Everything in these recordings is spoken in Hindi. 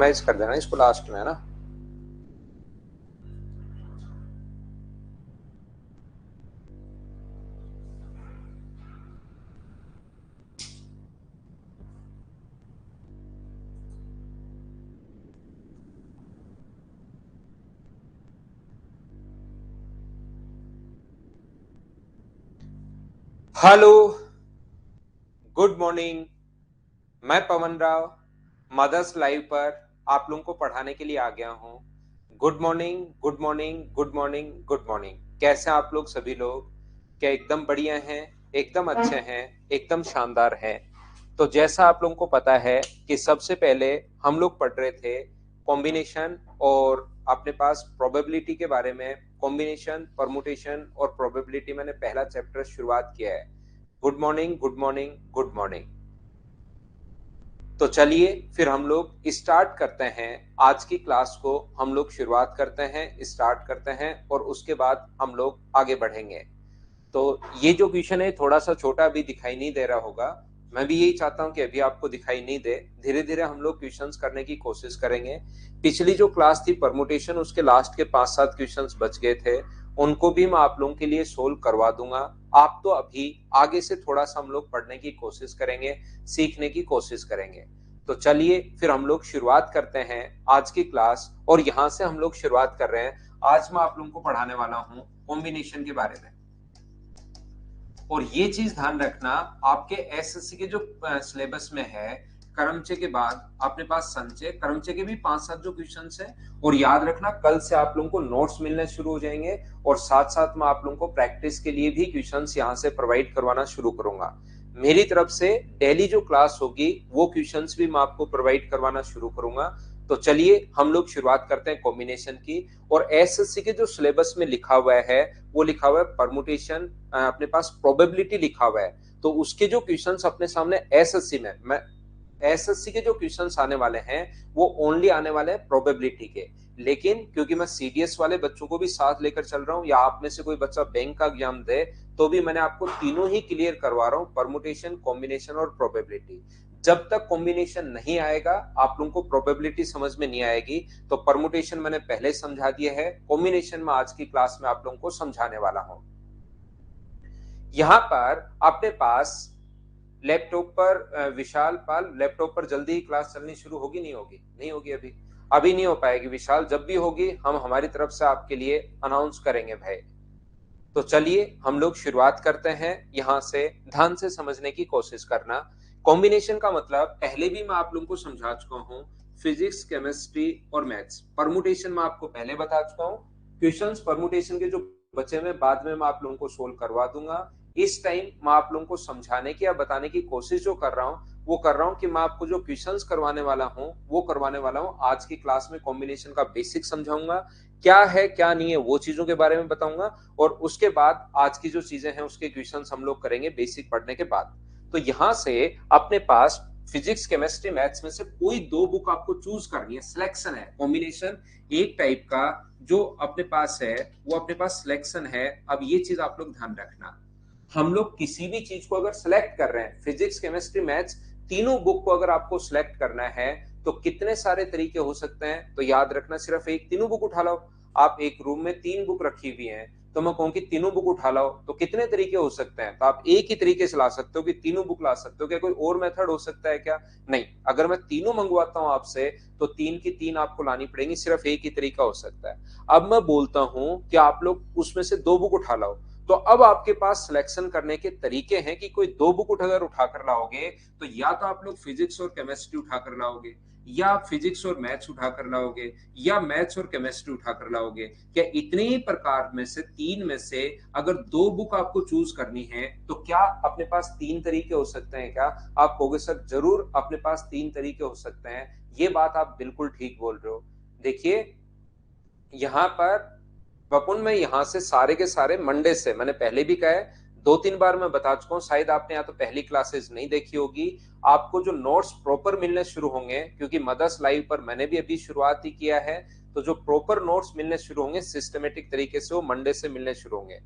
मिनिमाइज कर देना इसको लास्ट में, है ना। Hello, good morning. मैं पवन राव मदर्स लाइव पर आप लोगों को पढ़ाने के लिए आ गया हूँ। Good morning, good morning, good morning, good morning. कैसे हैं आप लोग सभी लोग? क्या एकदम बढ़िया हैं, एकदम अच्छे हैं, एकदम शानदार हैं? तो जैसा आप लोगों को पता है कि सबसे पहले हम लोग पढ़ रहे थे कॉम्बिनेशन और अपने पास प्रोबेबिलिटी के बारे में। कॉम्बिनेशन, परमुटेशन और प्रोबेबिलिटी मैंने पहला चैप्टर शुरुआत किया है। Good morning, good morning, good morning. तो चलिए फिर हम लोग स्टार्ट करते हैं आज की क्लास को। हम लोग शुरुआत करते हैं, स्टार्ट करते हैं और उसके बाद हम लोग आगे बढ़ेंगे। तो ये जो क्वेश्चन है थोड़ा सा छोटा अभी दिखाई नहीं दे रहा होगा। मैं भी यही चाहता हूं कि अभी आपको दिखाई नहीं दे। धीरे धीरे हम लोग क्वेश्चंस करने की कोशिश करेंगे। पिछली जो क्लास थी परमुटेशन, उसके लास्ट के 5-7 क्वेश्चंस बच गए थे, उनको भी मैं आप लोगों के लिए सोल्व करवा दूंगा। आप तो अभी आगे से थोड़ा सा हम लोग पढ़ने की कोशिश करेंगे, सीखने की कोशिश करेंगे। तो चलिए फिर हम लोग शुरुआत करते हैं आज की क्लास। और यहां से हम लोग शुरुआत कर रहे हैं। आज मैं आप लोगों को पढ़ाने वाला हूं कॉम्बिनेशन के बारे में। और ये चीज ध्यान रखना, आपके एसएससी के जो सिलेबस में है, कर्मचे के बाद अपने पास संचय, कर्मचे के भी 5-7 जो क्वेश्चन है। और याद रखना कल से आप लोगों को नोट्स मिलने शुरू हो जाएंगे और साथ साथ मैं आप लोगों को प्रैक्टिस के लिए भी क्वेश्चन यहाँ से प्रोवाइड करवाना शुरू करूंगा। मेरी तरफ से डेली जो क्लास होगी वो क्वेश्चंस भी मैं आपको प्रोवाइड करवाना शुरू करूंगा। तो चलिए हम लोग शुरुआत करते हैं कॉम्बिनेशन की। और एसएससी के जो सिलेबस में लिखा हुआ है वो लिखा हुआ है परमुटेशन, अपने पास प्रोबेबिलिटी लिखा हुआ है। तो उसके जो क्वेश्चंस अपने सामने एसएससी में, मैं एसएससी के जो क्वेश्चंस आने वाले हैं वो ओनली आने वाले हैं प्रोबेबिलिटी के। लेकिन क्योंकि मैं सीडीएस वाले बच्चों को भी साथ लेकर चल रहा हूं, या आप में से कोई बच्चा बैंक का एग्जाम दे तो भी मैंने आपको तीनों ही क्लियर करवा रहा हूं, परमुटेशन, कॉम्बिनेशन और प्रोबेबिलिटी। जब तक कॉम्बिनेशन नहीं आएगा आप लोगों को प्रोबेबिलिटी समझ में नहीं आएगी। तो परमुटेशन मैंने पहले समझा दिया है, कॉम्बिनेशन में आज की क्लास में आप लोगों को समझाने वाला हूं। यहां पर अपने पास लैपटॉप पर विशाल पाल, लैपटॉप पर जल्दी ही क्लास चलनी शुरू होगी, नहीं होगी? नहीं होगी अभी, अभी नहीं हो पाएगी विशाल। जब भी होगी हम हमारी तरफ से आपके लिए अनाउंस करेंगे भाई। तो चलिए हम लोग शुरुआत करते हैं। यहां से ध्यान से समझने की कोशिश करना। कॉम्बिनेशन का मतलब पहले भी मैं आप लोगों को समझा चुका हूं, फिजिक्स, केमिस्ट्री और मैथ्स। परमुटेशन में आपको पहले बता चुका हूं। क्वेश्चंस परमुटेशन के जो बचे में बाद में मैं आप लोगों को सोल्व करवा दूंगा। इस टाइम मैं आप लोगों को समझाने की या बताने की कोशिश जो कर रहा हूं वो कर रहा हूं कि मैं आपको जो क्वेश्चंस करवाने वाला हूं वो करवाने वाला हूं आज की क्लास में। कॉम्बिनेशन का बेसिक समझाऊंगा, क्या है क्या नहीं है वो चीजों के बारे में बताऊंगा। और उसके बाद आज की जो चीजें हैं उसके क्वेश्चंस हम लोग करेंगे बेसिक पढ़ने के बाद। तो यहां से अपने पास फिजिक्स, केमिस्ट्री, मैथ्स में से कोई दो बुक आपको चूज करनी है। सिलेक्शन है, कॉम्बिनेशन एक टाइप का जो अपने पास है वो अपने पास सिलेक्शन है। अब ये चीज आप लोग ध्यान रखना, हम लोग किसी भी चीज को अगर सिलेक्ट कर रहे हैं, फिजिक्स, केमिस्ट्री, मैथ्स, तीनों बुक को अगर आपको सिलेक्ट करना है तो कितने सारे तरीके हो सकते हैं। तो याद रखना सिर्फ एक, तीनों बुक उठा लो। आप एक रूम में 3 बुक रखी हुई हैं तो मैं कहूं कि तीनों बुक उठा लाओ, तो कितने तरीके हो सकते हैं? तो आप एक ही तरीके से ला सकते हो कि तीनों बुक ला सकते हो। क्या कोई और मेथड हो सकता है क्या? नहीं। अगर मैं तीनों मंगवाता हूं आपसे तो 3 की 3 आपको लानी पड़ेगी, सिर्फ एक ही तरीका हो सकता है। अब मैं बोलता हूं कि आप लोग उसमें से 2 बुक उठा लाओ। तो अब आपके पास सिलेक्शन करने के तरीके हैं कि कोई 2 बुक अगर उठाकर लाओगे तो या तो आप लोग फिजिक्स और केमिस्ट्री उठाकर लाओगे, या आप फिजिक्स और मैथ्स उठाकर लाओगे, या मैथ्स और केमिस्ट्री उठाकर लाओगे। क्या इतने ही प्रकार में से 3 में से अगर 2 बुक आपको चूज करनी है तो क्या अपने पास 3 तरीके हो सकते हैं क्या? आप कहोगे सर जरूर अपने पास 3 तरीके हो सकते हैं। ये बात आप बिल्कुल ठीक बोल रहे हो। देखिए यहाँ पर वपुन, मैं यहाँ से सारे के सारे मंडे से, मैंने पहले भी कहा है, 2-3 बार मैं बता चुका हूँ, शायद आपने या तो पहली क्लासेस नहीं देखी होगी। आपको जो नोट्स प्रॉपर मिलने शुरू होंगे, क्योंकि मदर्स लाइव पर मैंने भी अभी शुरुआत ही किया है, तो जो प्रॉपर नोट्स मिलने शुरू होंगे सिस्टमेटिक तरीके से वो मंडे से मिलने शुरू होंगे।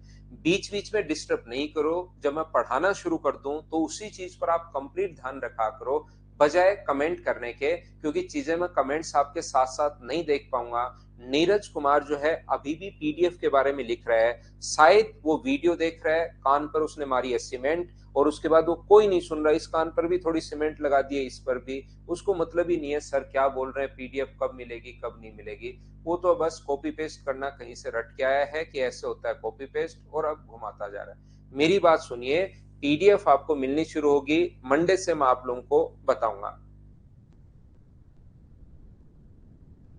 बीच बीच में डिस्टर्ब नहीं करो। जब मैं पढ़ाना शुरू कर दूं तो उसी चीज पर आप कंप्लीट ध्यान रखा करो। बजाय कमेंट करने के, क्योंकि चीजें मैं कमेंट्स आपके साथ साथ नहीं देख पाऊंगा। नीरज कुमार जो है अभी भी पीडीएफ के बारे में लिख रहा है, शायद वो वीडियो देख रहा है, कान पर उसने मारी है सीमेंट और उसके बाद वो कोई नहीं सुन रहा, इस कान पर भी थोड़ी सीमेंट लगा दी है, इस पर भी, उसको मतलब ही नहीं है सर क्या बोल रहे हैं, पीडीएफ कब मिलेगी कब नहीं मिलेगी। वो तो बस कॉपी पेस्ट करना कहीं से रट के आया है कि ऐसे होता है कॉपी पेस्ट, और अब घुमाता जा रहा है। मेरी बात सुनिए, पीडीएफ आपको मिलनी शुरू होगी मंडे से, मैं आप लोगों को बताऊंगा,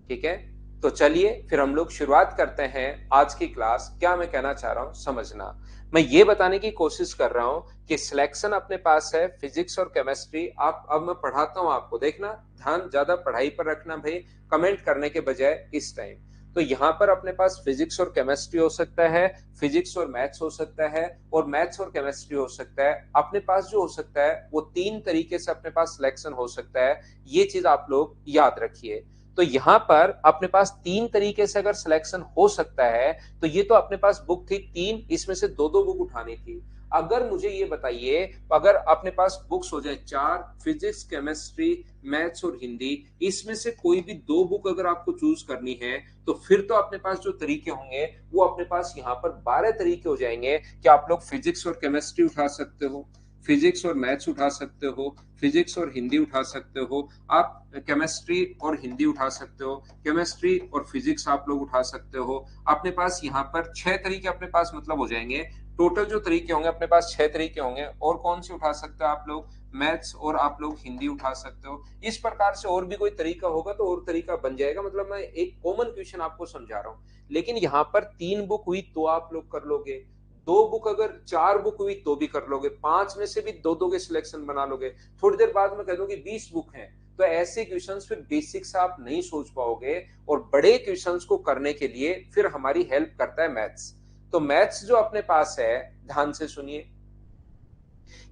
ठीक है। तो चलिए फिर हम लोग शुरुआत करते हैं आज की क्लास। क्या मैं कहना चाह रहा हूं समझना, मैं ये बताने की कोशिश कर रहा हूं कि सिलेक्शन अपने पास है फिजिक्स और केमिस्ट्री। आप अब मैं पढ़ाता हूं आपको, देखना ध्यान ज्यादा पढ़ाई पर रखना भाई, कमेंट करने के बजाय इस टाइम। तो यहाँ पर अपने पास फिजिक्स और केमिस्ट्री हो सकता है, फिजिक्स और मैथ्स हो सकता है, और मैथ्स और केमिस्ट्री हो सकता है। अपने पास जो हो सकता है वो 3 तरीके से अपने पास सिलेक्शन हो सकता है, ये चीज आप लोग याद रखिए। तो यहाँ पर अपने पास 3 तरीके से अगर सिलेक्शन हो सकता है, तो ये तो अपने पास बुक थी 3, इसमें से 2-2 बुक उठानी थी। अगर मुझे ये बताइए, अगर अपने पास बुक्स हो जाए 4, फिजिक्स केमिस्ट्री मैथ्स और हिंदी, इसमें से कोई भी 2 बुक अगर आपको चूज करनी है, तो फिर तो अपने पास जो तरीके होंगे वो अपने पास यहाँ पर 12 तरीके हो जाएंगे कि आप लोग फिजिक्स और केमिस्ट्री उठा सकते हो, फिजिक्स और मैथ्स उठा सकते हो, फिजिक्स और हिंदी उठा सकते हो, आप केमिस्ट्री और हिंदी उठा सकते हो, केमिस्ट्री और फिजिक्स आप लोग उठा सकते हो। अपने पास यहाँ पर 6 तरीके अपने पास मतलब हो जाएंगे, टोटल जो तरीके होंगे अपने पास 6 तरीके होंगे। और कौन से उठा सकते हो आप लोग, मैथ्स और आप लोग हिंदी उठा सकते हो। इस प्रकार से और भी कोई तरीका होगा तो और तरीका बन जाएगा, मतलब मैं एक कॉमन क्वेश्चन आपको समझा रहा हूँ। लेकिन यहाँ पर 3 बुक हुई तो आप लोग कर लोगे, 2 बुक, अगर 4 बुक हुई तो भी कर लोगे, 5 में से भी 2-2 के सिलेक्शन बना लोगे। थोड़ी देर बाद में कह दूं कि 20 बुक हैं, तो ऐसे क्वेश्चंस फिर बेसिक से आप नहीं सोच पाओगे, और बड़े क्वेश्चंस को करने के लिए फिर हमारी हेल्प करता है मैथ्स। तो मैथ्स जो अपने पास है, ध्यान से सुनिए,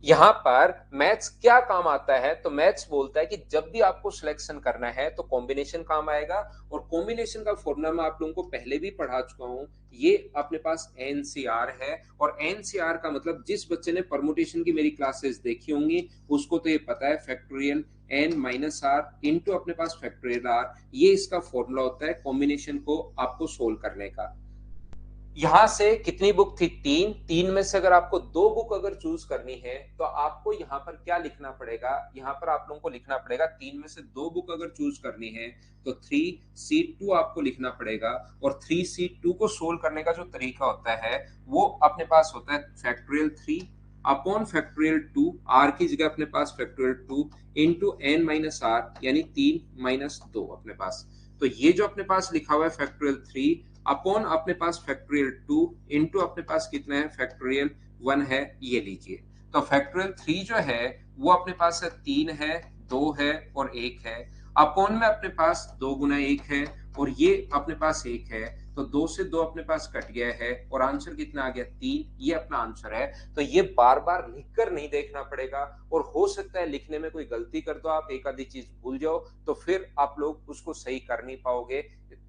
यहां पर मैथ्स क्या काम आता है, तो मैथ्स बोलता है कि जब भी आपको सिलेक्शन करना है तो कॉम्बिनेशन काम आएगा। और कॉम्बिनेशन का फॉर्मूला मैं आप लोगों को पहले भी पढ़ा चुका हूं, ये अपने पास एनसीआर है। और एनसीआर का मतलब, जिस बच्चे ने परमुटेशन की मेरी क्लासेस देखी होंगी उसको तो ये पता है, factorial N minus R into अपने पास फैक्टोरियल आर, ये इसका फॉर्मूला होता है कॉम्बिनेशन को आपको सोल्व करने का। यहां से कितनी बुक थी, 3, 3 में से अगर आपको 2 बुक अगर चूज करनी है तो आपको यहां पर क्या लिखना पड़ेगा, यहां पर आप लोगों को लिखना पड़ेगा 3 में से 2 बुक अगर चूज करनी है तो 3C2 आपको लिखना पड़ेगा। और 3C2 को सोल्व करने का जो तरीका होता है वो अपने पास होता है फैक्टोरियल 3 अपॉन फैक्टोरियल 2, आर की जगह अपने पास factorial 2 into N minus R, यानी 3 माइनस 2 अपने पास। तो ये जो अपने पास लिखा हुआ है फैक्टोरियल 3 अपॉन अपने पास फैक्टोरियल 2 इंटू अपने पास कितना है, फैक्टोरियल 1 है, ये लीजिए। तो फैक्टोरियल 3 जो है वो अपने पास है 3 है, 2 है और 1 है, अपॉन में अपने पास 2 गुना 1 है, और ये अपने पास 1 है, तो 2 से 2 अपने पास कट गया है, और आंसर कितना आ गया, 3, ये अपना आंसर है। तो ये बार बार लिखकर नहीं देखना पड़ेगा, और हो सकता है लिखने में कोई गलती कर दो आप, एक आधी चीज भूल जाओ, तो फिर आप लोग उसको सही कर नहीं पाओगे,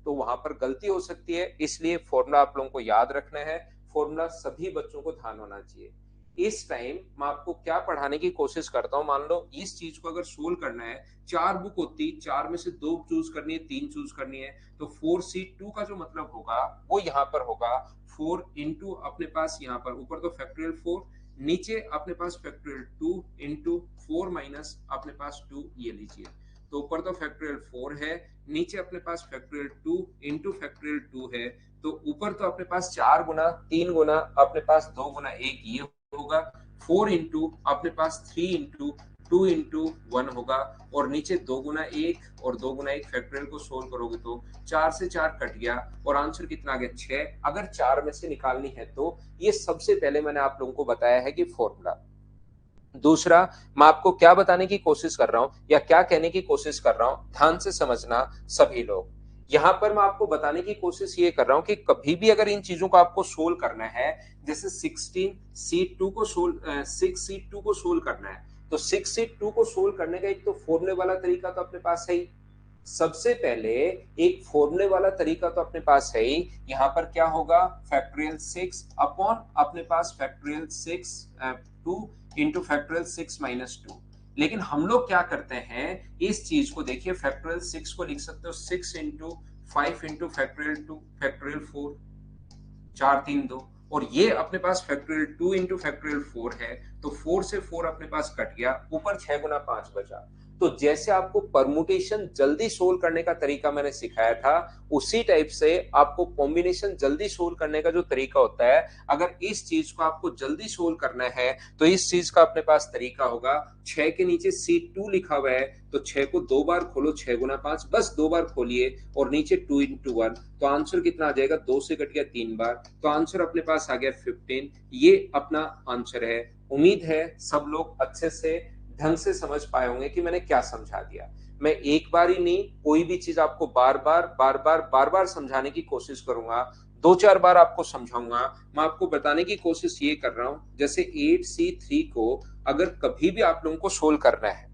तो वहां पर गलती हो सकती है। इसलिए फॉर्मूला आप लोगों को याद रखना है, फॉर्मूला सभी बच्चों को ध्यान होना चाहिए। इस टाइम मैं आपको क्या पढ़ाने की कोशिश करता हूं, मान लो इस चीज को अगर सोल्व करना है, 4 बुक होती, 4 में से 2 चूज करनी है, 3 चूज करनी है, तो 4C2 का जो मतलब होगा वो यहाँ पर होगा 4 इंटू अपने पास यहाँ पर ऊपर तो फैक्टोरियल 4, नीचे अपने पास फैक्टोरियल 2 इंटू 4 माइनस अपने पास 2, ये लीजिए। तो ऊपर तो फैक्टोरियल 4 है, नीचे अपने पास फैक्टोरियल 2 इंटू फैक्टोरियल 2 है, तो ऊपर तो अपने पास 4 गुना 3 गुना अपने पास 2 गुना 1 ये होगा, 4 इंटू अपने पास 3 इंटू 2 इंटू 1 होगा, और नीचे 2 गुना 1 और 2 गुना 1 फैक्टोरियल को सोल्व करोगे तो 4 से 4 कट गया, और आंसर कितना आ गया, 6। अगर 4 में से निकालनी है तो ये सबसे पहले मैंने आप लोगों को बताया है कि फॉर्मूला। दूसरा, मैं आपको क्या बताने की कोशिश कर रहा हूं या क्या कहने की कोशिश कर रहा हूं, ध्यान से समझना सभी लोग। यहां पर मैं आपको बताने की कोशिश ये कर रहा हूं कि कभी भी अगर इन चीजों को आपको सोल्व करना है, जैसे 16C2 को सोल्व 6C2 को सोल्व करना है, तो 6C2 को सोल्व करने का एक तो फॉर्मूले वाला तरीका तो अपने पास है ही। सबसे पहले एक फॉर्मूले वाला तरीका तो अपने पास है ही, यहां पर क्या होगा, फैक्टोरियल 6 अपॉन अपने पास फैक्टोरियल 6 2 इंटू फैक्टोरियल 6 माइनस 2, लेकिन हम लोग क्या करते हैं, इस चीज को देखिए, फैक्टोरियल 6 को लिख सकते हो 6 इंटू 5 इंटू फैक्टोरियल 2 फैक्टोरियल 4, 4 3 2, और ये अपने पास फैक्टोरियल 2 इंटू फैक्टोरियल 4 है, तो 4 से 4 अपने पास कट गया, ऊपर 6 गुना 5 बचा। तो जैसे आपको परमुटेशन जल्दी सोल्व करने का तरीका मैंने सिखाया था, उसी टाइप से आपको कॉम्बिनेशन जल्दी सोल्व करने का जो तरीका होता है, अगर इस चीज को आपको जल्दी सोल्व करना है तो इस चीज का अपने पास तरीका होगा, 6 के नीचे C2 लिखा हुआ है, तो 6 को 2 बार खोलो, 6 गुना 5, बस 2 बार खोलिए, और नीचे 2 इंटू 1, तो आंसर कितना आ जाएगा, 2 से कट गया 3 बार, तो आंसर अपने पास आ गया 15। ये अपना आंसर है। उम्मीद है सब लोग अच्छे से ढंग से समझ पाए होंगे कि मैंने क्या समझा दिया। मैं एक बार ही नहीं, कोई भी चीज आपको बार बार समझाने की कोशिश करूंगा, 2 4 बार आपको समझाऊंगा। मैं आपको बताने की कोशिश ये कर रहा हूं, जैसे 8C3 को अगर कभी भी आप लोगों को सोल्व करना है,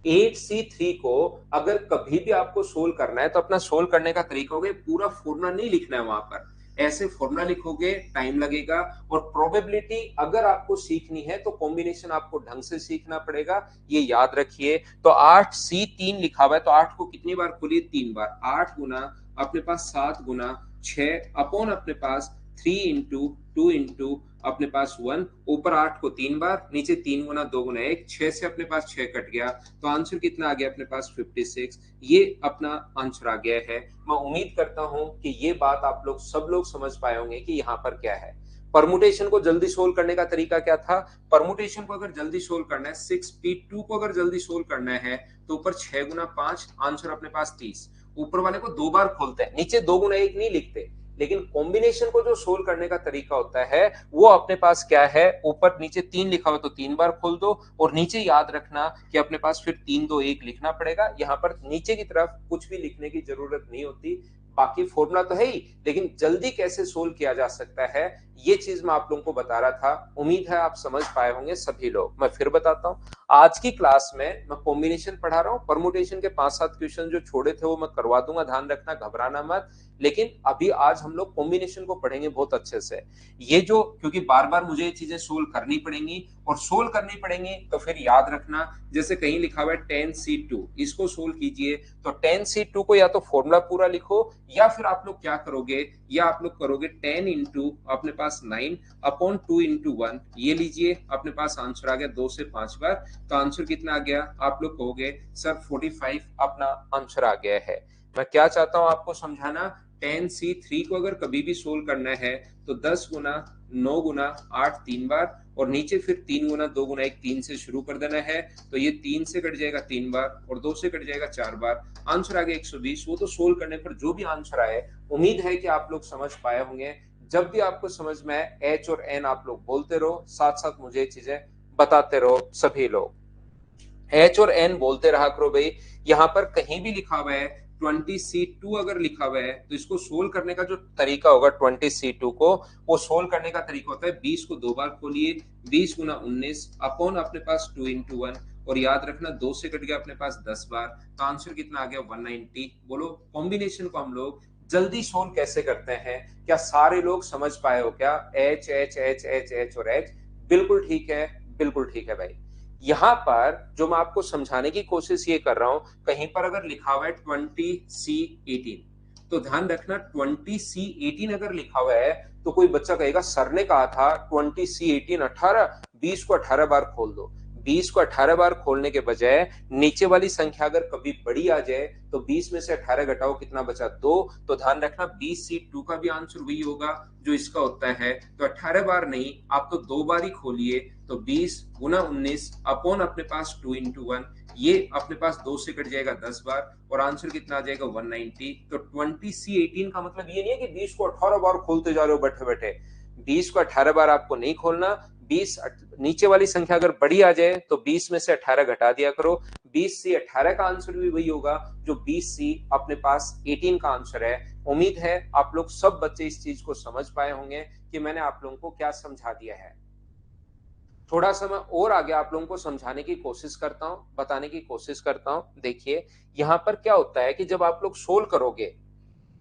8C3 को अगर कभी भी आपको सोल्व करना है, तो अपना सोल्व करने का तरीका होगा, पूरा फॉर्मूला नहीं लिखना है वहां पर, ऐसे फॉर्मूला लिखोगे टाइम लगेगा, और प्रोबेबिलिटी अगर आपको सीखनी है तो कॉम्बिनेशन आपको ढंग से सीखना पड़ेगा, ये याद रखिए। तो 8C3 लिखा हुआ है, तो 8 को कितनी बार खोलिए, 3 बार, 8 गुना अपने पास 7 गुना 6 अपॉन अपने पास 3 इंटू 2 इंटू अपने पास 1, ऊपर 8 को 3 बार, नीचे 3 गुना 2 गुना 1, 6 से अपने पास 6 कट गया, तो आंसर कितना आ गया अपने पास 56। ये अपना आंसर आ गया है। मैं उम्मीद करता हूं कि ये बात आप लोग सब लोग समझ पाए होंगे कि यहाँ पर क्या है। परमुटेशन को जल्दी सोल्व करने का तरीका क्या था, परमुटेशन को अगर जल्दी सोल्व करना है, 6P2 को अगर जल्दी सोल्व करना है, तो ऊपर 6 गुना 5, आंसर अपने पास 30, ऊपर वाले को 2 बार खोलते हैं, नीचे 2 गुना 1 नहीं लिखते, लेकिन कॉम्बिनेशन को जो सोल्व करने का तरीका होता है वो अपने पास क्या है, ऊपर नीचे 3 लिखा हुआ तो 3 बार खोल दो, और नीचे याद रखना कि अपने पास फिर 3 2 1 लिखना पड़ेगा। यहाँ पर नीचे की तरफ कुछ भी लिखने की जरूरत नहीं होती, बाकी फॉर्मूला तो है ही, लेकिन जल्दी कैसे सोल्व किया जा सकता है ये चीज मैं आप लोगों को बता रहा था। उम्मीद है आप समझ पाए होंगे सभी लोग। मैं फिर बताता हूँ, आज की क्लास में मैं कॉम्बिनेशन पढ़ा रहा हूँ, परमुटेशन के 5 7 क्वेश्चन जो छोड़े थे वो मैं करवा दूंगा, ध्यान रखना, घबराना मत। लेकिन अभी आज हम लोग कॉम्बिनेशन को पढ़ेंगे बहुत अच्छे से। ये जो, क्योंकि बार बार मुझे ये चीजें सोल्व करनी पड़ेंगी, और सोल्व करनी पड़ेंगी तो फिर याद रखना, जैसे कहीं लिखा हुआ है 10C2, इसको सोल्व कीजिए, तो 10C2 को या तो फॉर्मूला पूरा लिखो, या फिर आप लोग क्या करोगे, या आप लोग करोगे 10 इंटू अपने पास 9 अपॉन 2 इंटू 1, ये लीजिए, अपने पास आंसर आ गया 2 से 5 बार, तो आंसर कितना आ गया, आप लोग कहोगे सर 45 अपना आंसर आ गया है। मैं क्या चाहता हूं आपको समझाना, 10C3 को अगर कभी भी सोल्व करना है, तो 10 गुना 9 गुना 8 3 बार, और नीचे फिर 3 गुना 2 गुना 1, 3 से शुरू कर देना है, तो ये 3 से कट जाएगा 3 बार, और 2 से कट जाएगा 4 बार, आंसर आ गया 120। वो तो सोल्व करने पर जो भी आंसर आए, उम्मीद है कि आप लोग समझ पाए होंगे। जब भी आपको समझ में आए, एच और एन आप लोग बोलते रहो, साथ साथ मुझे चीजें बताते रहो सभी लोग, एच और एन बोलते रहा करो भाई। यहाँ पर कहीं भी लिखा हुआ है 20C2 अगर लिखा हुआ है, तो इसको सोल्व करने का जो तरीका होगा 20C2 को, वो सोल्व करने का तरीका होता है 20 को 2 बार खोलिए, 20 गुना 19 अपॉन अपने पास 2 इंटू 1, और याद रखना 2 से कट गया अपने पास 10 बार, तो आंसर कितना आ गया 190। बोलो कॉम्बिनेशन को हम लोग जल्दी सोल्व कैसे करते हैं, क्या सारे लोग समझ पाए हो क्या, H H H H H और एच, बिल्कुल ठीक है, बिल्कुल ठीक है भाई। यहां पर जो मैं आपको समझाने की कोशिश ये कर रहा हूं, कहीं पर अगर लिखा हुआ है 20C18, तो ध्यान रखना 20C18 अगर लिखा हुआ है, तो कोई बच्चा कहेगा सर ने कहा था 20C18 18, 20 को 18 बार खोल दो। 20 को 18 बार खोलने के बजाय नीचे वाली संख्या अगर कभी बड़ी आ जाए, तो 20 में से 18 घटाओ, कितना बचा 2, तो ध्यान रखना 20C2 का भी आंसर वही होगा जो इसका होता है, तो 18 बार नहीं, आप तो 2 बार ही खोलिए, तो 20 गुना 19 अपॉन अपने पास 2 इंटू 1, ये अपने पास 2 से कट जाएगा 10 बार, और आंसर कितना आ जाएगा 190। तो 20C18 का मतलब ये नहीं है कि 20 को 18 बार खोलते जा रहे हो बैठे बैठे, 20 को 18 बार आपको नहीं खोलना, 20 नीचे वाली संख्या अगर बड़ी आ जाए तो 20 में से 18 घटा दिया करो, 20C 18 का आंसर भी वही होगा जो 20C अपने पास 18 का आंसर है। उम्मीद है आप लोग सब बच्चे इस चीज को समझ पाए होंगे कि मैंने आप लोगों को क्या समझा दिया है। थोड़ा सा मैं और आगे आप लोगों को समझाने की कोशिश करता हूं, बताने की कोशिश करता हूं। देखिए यहां पर क्या होता है कि जब आप लोग सोल्व करोगे,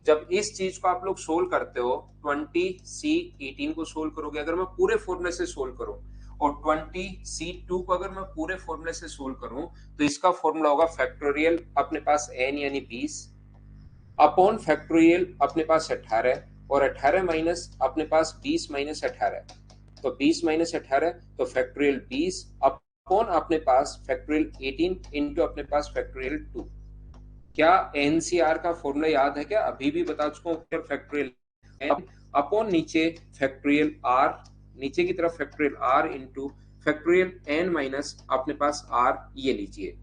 जब इस चीज को आप लोग सोल्व करते हो, 20C18 को सोल्व करोगे, अगर मैं पूरे फॉर्मूले से सोल्व करूं, और 20c2 को अगर मैं पूरे फॉर्मूले से सोल्व करूं तो इसका फॉर्मूला होगा फैक्टोरियल अपने पास n यानी 20 अपॉन फैक्टोरियल अपने पास 18 और 18 माइनस अपने पास 20 माइनस 18, तो 20 माइनस 18 तो फैक्टोरियल 20 अपॉन अपने पास फैक्टोरियल 18 इंटू अपने पास फैक्टोरियल 2। क्या एनसीआर का फॉर्मूला याद है क्या? अभी भी बता चुका हूं, ऊपर फैक्टोरियल अपॉन नीचे फैक्टोरियल आर, नीचे की तरफ factorial R into factorial N minus अपने पास आर, ये लीजिए।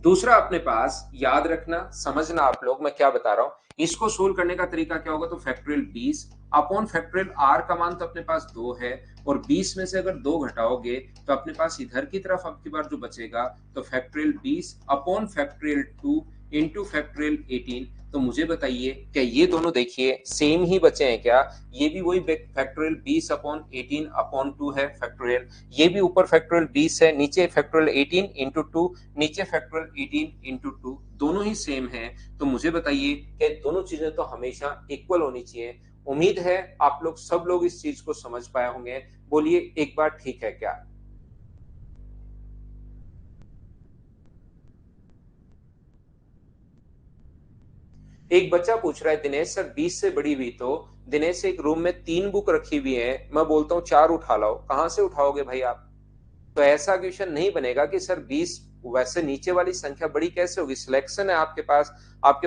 दूसरा अपने पास याद रखना, समझना आप लोग मैं क्या बता रहा हूं। इसको सोल्व करने का तरीका क्या होगा, तो फैक्टोरियल 20 अपॉन फैक्टोरियल आर का मान तो अपने पास 2 है और 20 में से अगर 2 घटाओगे तो अपने पास इधर की तरफ अब की बार जो बचेगा तो factorial 20 upon factorial 2 into factorial 18। तो मुझे बताइए क्या ये दोनों देखिए सेम ही बचे हैं क्या? ये भी वही फैक्टोरियल 20 अपॉन 18 अपॉन 2 है फैक्टोरियल, ये भी ऊपर फैक्टोरियल 20 है, नीचे फैक्टोरियल 18 इंटू 2, नीचे फैक्टोरियल 18 इंटू 2, दोनों ही सेम है। तो मुझे बताइए कि दोनों चीजें तो हमेशा इक्वल होनी चाहिए। उम्मीद है आप लोग सब लोग इस चीज को समझ पाए होंगे। बोलिए एक बार ठीक है क्या? एक बच्चा पूछ रहा है दिनेश सर 20 से बड़ी हुई तो दिनेश एक रूम में 3 बुक रखी हुई है, मैं बोलता हूँ 4 उठा लाओ, कहां से उठाओगे भाई आप? तो ऐसा क्वेश्चन नहीं बनेगा कि सर 20 वैसे नीचे वाली संख्या बड़ी कैसे होगी, सिलेक्शन है आपके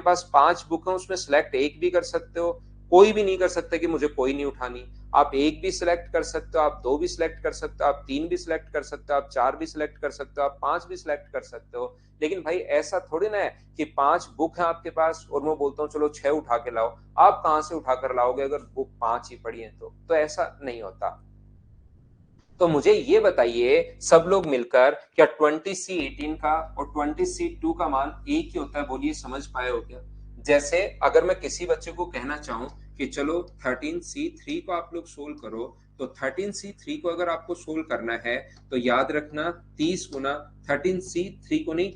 पास 5 बुक है, उसमें सिलेक्ट एक भी कर सकते हो, कोई भी नहीं कर सकते कि मुझे कोई नहीं उठानी। आप एक भी सिलेक्ट कर सकते हो, आप दो भी सिलेक्ट कर सकते हो, आप तीन भी सिलेक्ट कर सकते हो, आप चार भी सिलेक्ट कर सकते हो, आप पांच भी सिलेक्ट कर सकते हो। लेकिन भाई ऐसा थोड़ी ना है कि 5 बुक है आपके पास और मैं बोलता हूँ चलो 6 उठा के लाओ। आप कहां से उठा कर लाओगे अगर बुक 5 ही पड़ी है तो ऐसा नहीं होता। तो मुझे ये बताइए सब लोग मिलकर, क्या 20C18 का और 20C2 का मान एक ही होता है? बोलिए समझ पाए हो क्या? जैसे अगर मैं किसी बच्चे को कहना चाहूं कि चलो 13C3 को आप लोग सोल्व करो, तो 13C3 को अगर आपको सोल्व करना है तो याद रखना 30 गुना 13C3 को नहीं,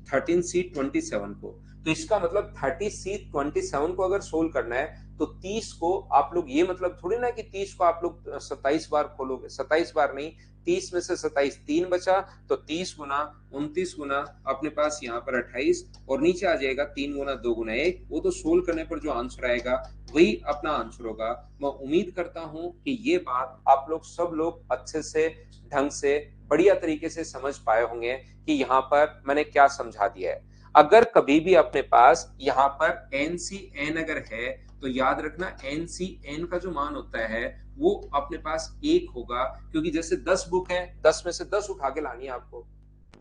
13C27 को। तो इसका मतलब 30C27 को अगर सोल्व करना है तो 30 को आप लोग, ये मतलब थोड़ी ना कि 30 को आप लोग 27 बार खोलोगे, 27 बार नहीं, 30 में से 27 तीन बचा, तो 30 गुना 29 गुना अपने पास यहाँ पर 28 और नीचे आ जाएगा 3 गुना 2 गुना 1। वो तो सोल्व करने पर जो आंसर आएगा वही अपना आंसर होगा। मैं उम्मीद करता हूं कि ये बात आप लोग सब लोग अच्छे से, ढंग से, बढ़िया तरीके से समझ पाए होंगे कि यहाँ पर मैंने क्या समझा दिया है। अगर कभी भी अपने पास यहाँ पर एन अगर है तो याद रखना एन का जो मान होता है वो अपने पास एक होगा, क्योंकि जैसे 10 बुक है, 10 में से 10 उठा के लानी है आपको,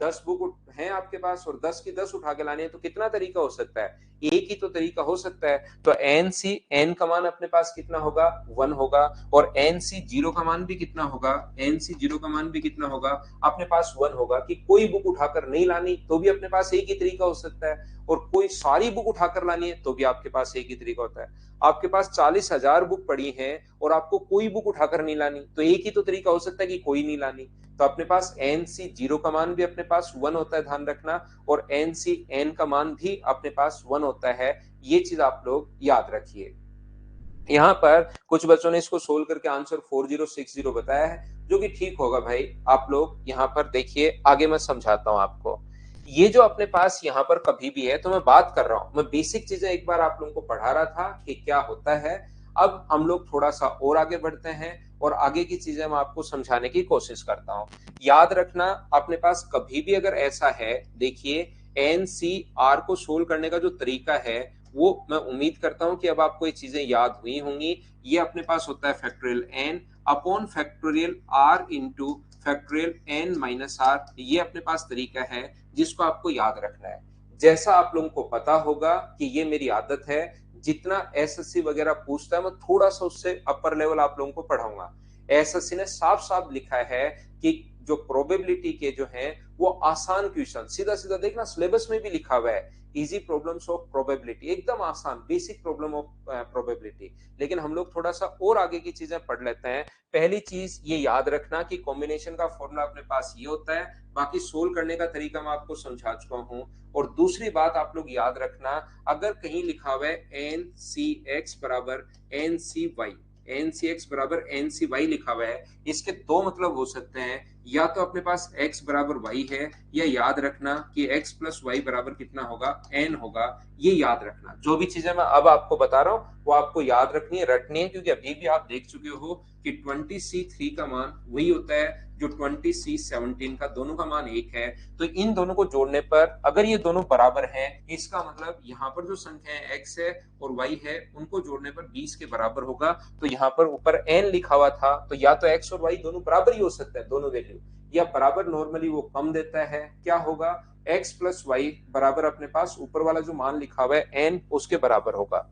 10 बुक है आपके पास और 10 की 10 उठा के लानी है, तो कितना तरीका हो सकता है? एक ही तो तरीका हो सकता है। तो एन का मान अपने पास कितना होगा? 1 होगा। और एन सी जीरो का मान भी कितना होगा? एन सी जीरो का मान भी कितना होगा? अपने पास 1 होगा। कि कोई बुक उठाकर नहीं लानी तो भी अपने पास एक ही तरीका हो सकता है, और कोई सारी बुक उठाकर लानी है तो भी आपके पास एक ही तरीका होता है। आपके पास 40,000 बुक पड़ी हैं और आपको कोई बुक उठाकर नहीं लानी, तो एक ही तो तरीका हो सकता है कि कोई नहीं लानी। तो अपने पास एन सी जीरो का मान भी अपने पास 1 होता है, ध्यान रखना, और एन सी एन का मान भी अपने पास 1 होता है। ये चीज आप लोग याद रखिए। यहाँ पर कुछ बच्चों ने इसको सोल्व करके आंसर 4060 बताया है, जो कि ठीक होगा भाई। आप लोग यहाँ पर देखिए, आगे मैं समझाता हूँ आपको। ये जो अपने पास यहाँ पर कभी भी है, तो मैं बात कर रहा हूँ, मैं बेसिक चीजें एक बार आप लोगों को पढ़ा रहा था कि क्या होता है। अब हम लोग थोड़ा सा और आगे बढ़ते हैं और आगे की चीजें मैं आपको समझाने की कोशिश करता हूँ। याद रखना अपने पास कभी भी अगर ऐसा है, देखिए एन सी आर को सोल्व करने का जो तरीका है वो मैं उम्मीद करता हूं कि अब आपको ये चीजें याद हुई होंगी। ये अपने पास होता है factorial N upon factorial R into factorial N minus R, ये अपने पास तरीका है जिसको आपको याद रखना है। जैसा आप लोगों को पता होगा कि ये मेरी आदत है, जितना एसएससी वगैरह पूछता है मैं थोड़ा सा उससे अपर लेवल आप लोगों को पढ़ाऊंगा। एसएससी ने साफ साफ लिखा है कि जो प्रोबेबिलिटी के जो है वो आसान क्वेश्चन, सीधा सीधा देखना सिलेबस में भी लिखा हुआ है, इजी प्रॉब्लम्स ऑफ प्रोबेबिलिटी, एकदम आसान बेसिक प्रॉब्लम ऑफ प्रोबेबिलिटी। लेकिन हम लोग थोड़ा सा और आगे की चीजें पढ़ लेते हैं। पहली चीज ये याद रखना कि कॉम्बिनेशन का फॉर्मूला अपने पास ये होता है, बाकी सोल्व करने का तरीका मैं आपको समझा चुका हूं। और दूसरी बात आप लोग याद रखना, अगर कहीं लिखा हुआ है एन सी एक्स बराबर N C Y, N C X बराबर एन सी वाई लिखा हुआ है, इसके दो मतलब हो सकते हैं, या तो अपने पास x बराबर y है, या याद रखना कि x प्लस वाई बराबर कितना होगा, n होगा। ये याद रखना, जो भी चीजें मैं अब आपको बता रहा हूँ वो आपको याद रखनी है, रटनी है, क्योंकि अभी भी आप देख चुके हो कि 20C3 का मान वही होता है जो 20C17 का, दोनों का मान एक है। तो इन दोनों को जोड़ने पर अगर ये दोनों बराबर हैं, इसका मतलब यहाँ पर जो संख्या है x है और y है, उनको जोड़ने पर 20 के बराबर होगा। तो यहाँ पर ऊपर n लिखा हुआ था, तो या तो x और y दोनों बराबर ही हो सकता है, दोनों वैल्यू, या बराबर नॉर्मली वो कम देता है। क्या होगा, x प्लस वाई बराबर अपने पास ऊपर वाला जो मान लिखा हुआ है n, उसके बराबर होगा।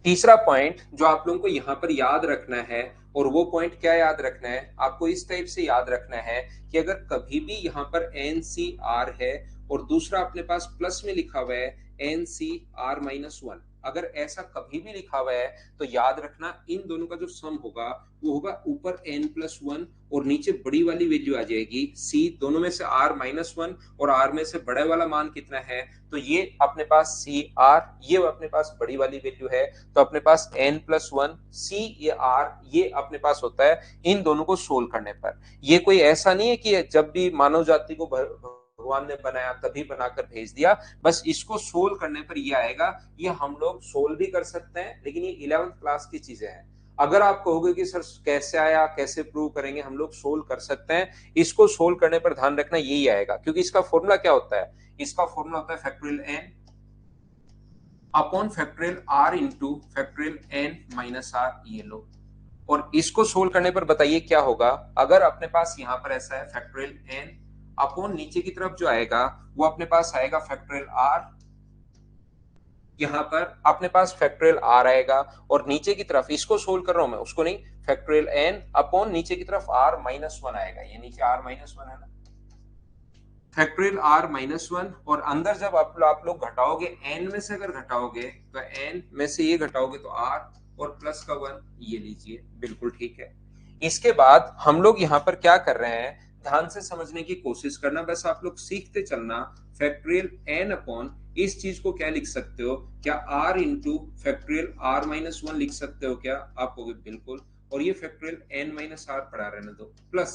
तीसरा पॉइंट जो आप लोगों को यहाँ पर याद रखना है, और वो पॉइंट क्या याद रखना है, आपको इस टाइप से याद रखना है कि अगर कभी भी यहाँ पर एन सी आर है और दूसरा अपने पास प्लस में लिखा हुआ है N C are minus one, अगर ऐसा कभी भी लिखा हुआ है तो याद रखना इन दोनों का जो सम होगा वो होगा ऊपर n प्लस वन और नीचे बड़ी वाली वैल्यू आ जाएगी c, दोनों में से r माइनस वन और r में से बड़ा वाला मान कितना है, तो ये अपने पास सी आर, ये अपने पास बड़ी वाली वैल्यू है, तो अपने पास n प्लस वन सी ये r, ये अपने पास होता है इन दोनों को सोल्व करने पर। ये कोई ऐसा नहीं है कि जब भी मानव जाति को भगवान ने बनाया तभी बनाकर भेज दिया, बस इसको सोल्व करने पर ये आएगा। ये हम लोग सोल्व भी कर सकते हैं, लेकिन ये 11th क्लास की चीजें हैं। अगर आप कहोगे कि सर कैसे आया, कैसे प्रूव करेंगे, हम लोग सोल्व कर सकते हैं। इसको सोल्व करने पर ध्यान रखना यही आएगा, क्योंकि इसका फॉर्मूला क्या होता है, इसका फॉर्मूला होता है factorial N upon factorial R into factorial N minus R, ये लो। और इसको सोल्व करने पर बताइए क्या होगा, अगर अपने पास यहाँ पर ऐसा है फैक्टोरियल एन अपॉन नीचे की तरफ जो आएगा वो अपने पास आएगा फैक्टोरियल आर, यहाँ पर अपने पास फैक्टोरियल आर आएगा, और नीचे की तरफ इसको सोल्व कर रहा हूं मैं, उसको नहीं, फैक्टोरियल एन अपॉन नीचे की तरफ आर माइनस वन आएगा, ये नीचे आर माइनस वन है ना, फैक्टोरियल आर माइनस वन। और अंदर जब आप लोग घटाओगे, एन में से अगर घटाओगे तो एन में से ये घटाओगे तो आर, और प्लस का वन, ये लीजिए, बिल्कुल ठीक है। इसके बाद हम लोग यहाँ पर क्या कर रहे हैं, ध्यान से समझने की कोशिश करना, बस आप लोग सीखते चलना। फैक्टोरियल एन अपॉन इस चीज को क्या लिख सकते हो, क्या R into factorial R minus one लिख सकते हो क्या, आप कहोगे बिल्कुल, और ये फैक्टोरियल एन माइनस आर पढ़ा रहने दो, प्लस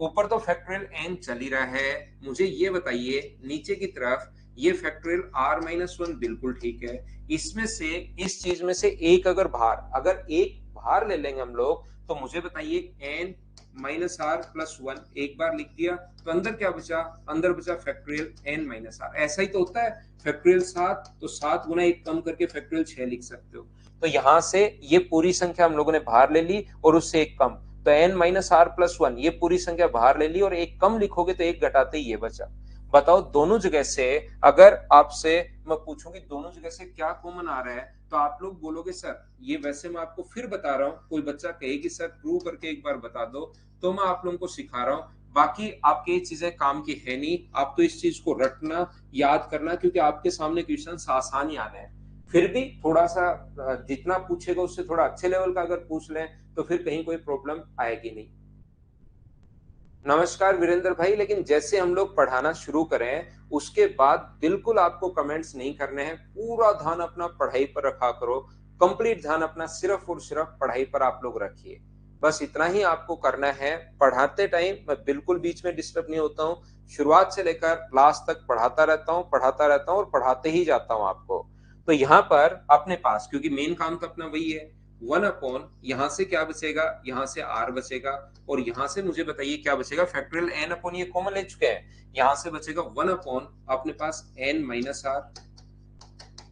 ऊपर तो फैक्टोरियल एन चल ही रहा है, मुझे ये बताइए नीचे की तरफ ये फैक्टोरियल आर माइनस वन, बिल्कुल ठीक है। इसमें से इस चीज में से एक अगर एक बाहर ले लेंगे हम लोग, तो मुझे बताइए N minus are plus one, एक बार लिख दिया तो अंदर क्या बचा, अंदर बचा फैक्टोरियल एन माइनस आर। ऐसा ही तो होता है, फैक्टोरियल सात, तो सात गुना एक कम करके फैक्टोरियल छह लिख सकते हो। तो यहां से ये पूरी संख्या हम लोगों ने बाहर ले ली और उससे एक कम, तो N minus are plus one, ये पूरी संख्या बाहर ले ली और एक कम लिखोगे तो एक घटाते ही ये बचा। बताओ दोनों जगह से अगर आपसे मैं पूछूं कि दोनों जगह से क्या कॉमन आ रहा है, तो आप लोग बोलोगे सर ये, वैसे मैं आपको फिर बता रहा हूँ, कोई बच्चा कहे कि सर प्रूव करके एक बार बता दो, तो मैं आप लोगों को सिखा रहा हूँ, बाकी आपके ये चीजें काम की है नहीं। आप तो इस चीज को रटना, याद करना, क्योंकि आपके सामने क्वेश्चन आसान ही आने हैं। फिर भी थोड़ा सा जितना पूछेगा उससे थोड़ा अच्छे लेवल का अगर पूछ लें तो फिर कहीं कोई प्रॉब्लम आएगी नहीं। नमस्कार वीरेंद्र भाई, लेकिन जैसे हम लोग पढ़ाना शुरू करें उसके बाद बिल्कुल आपको कमेंट्स नहीं करने हैं, पूरा ध्यान अपना पढ़ाई पर रखा करो, कंप्लीट ध्यान अपना सिर्फ और सिर्फ पढ़ाई पर आप लोग रखिए, बस इतना ही आपको करना है। पढ़ाते टाइम मैं बिल्कुल बीच में डिस्टर्ब नहीं होता हूँ, शुरुआत से लेकर लास्ट तक पढ़ाता रहता हूँ, और पढ़ाते ही जाता हूँ आपको। तो यहाँ पर अपने पास, क्योंकि मेन काम तो अपना वही है, वन अपॉन यहां से क्या बचेगा, यहां से आर बचेगा, और यहां से मुझे बताइए क्या बचेगा, फैक्टोरियल एन अपॉन ये कॉमन ले चुके हैं, यहां से बचेगा वन अपॉन अपने पास एन माइनस आर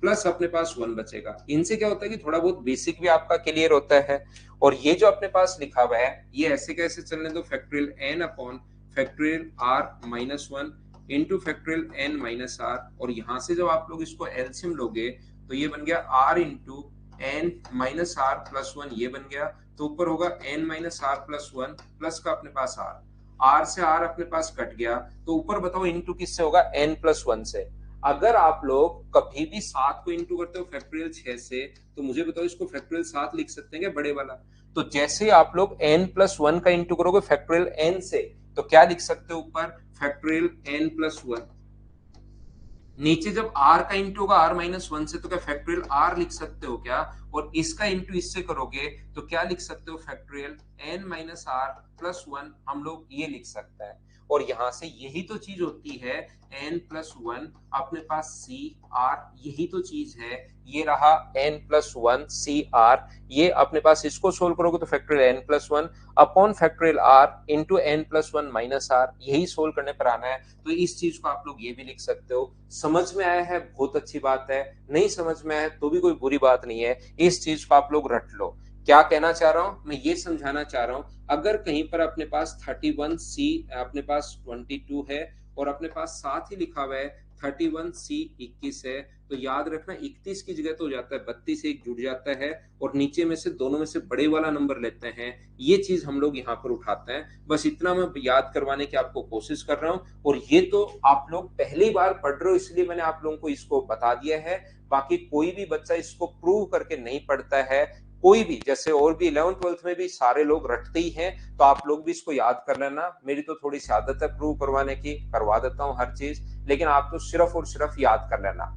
प्लस अपने पास वन बचेगा। इनसे क्या होता है कि थोड़ा बहुत बेसिक भी आपका क्लियर होता है। और ये जो अपने पास लिखा हुआ है ये ऐसे कैसे चलने दो, factorial N upon factorial R minus one into factorial N minus R, और यहां से जब आप लोग इसको एलसीएम लोगे तो ये बन गया R into N minus are plus one, ये बन गया, तो ऊपर होगा N minus are plus one, plus का अपने पास आर, आर से आर अपने पास कट गया, तो ऊपर बताओ इंटू किससे होगा, एन प्लस वन से। अगर आप लोग कभी भी सात को इंटू करते हो फैक्टोरियल छह से, तो मुझे बताओ इसको फैक्टोरियल सात लिख सकते हैं क्या, बड़े वाला। तो जैसे आप लोग एन प्लस वन का इंटू करोगे फैक्टोरियल एन से, तो क्या लिख सकते हो ऊपर, फैक्टोरियल एन प्लस वन। नीचे जब r का इंटू होगा r माइनस वन से, तो क्या फैक्टोरियल r लिख सकते हो क्या? और इसका इंटू इससे करोगे तो क्या लिख सकते हो? Factorial n minus r plus one, हम लोग ये लिख सकते हैं। और यहां से यही तो चीज होती है n प्लस वन अपने पास सी आर, यही तो चीज है। ये रहा n plus one C are, ये अपने पास इसको सोल्व करोगे तो factorial n plus one upon factorial r into n plus one minus r, यही सोल्व करने पर आना है। तो इस चीज को आप लोग ये भी लिख सकते हो। समझ में आया है? बहुत अच्छी बात है। नहीं समझ में आया तो भी कोई बुरी बात नहीं है, इस चीज को आप लोग रट लो। क्या कहना चाह रहा हूं मैं? ये समझाना चाह रहा हूं, अगर कहीं पर अपने पास 31C अपने पास 22 है और अपने पास साथ ही लिखा हुआ है 31C 21 है, तो याद रखना 31 की जगह तो हो जाता है 32 से एक जुड़ जाता है और नीचे में से दोनों में से बड़े वाला नंबर लेते हैं। ये चीज हम लोग यहाँ पर उठाते हैं। बस इतना मैं याद करवाने की आपको कोशिश कर रहा हूँ। और ये तो आप लोग पहली बार पढ़ रहे हो इसलिए मैंने आप लोगों को इसको बता दिया है। बाकी कोई भी बच्चा इसको प्रूव करके नहीं पढ़ता है, कोई भी, जैसे और भी 11th 12th में भी सारे लोग रटते ही हैं, तो आप लोग भी इसको याद कर लेना। मेरी तो थोड़ी सी आदत है प्रूव करवाने की, करवा देता हूं हर चीज, लेकिन आप तो सिर्फ और सिर्फ याद कर लेना।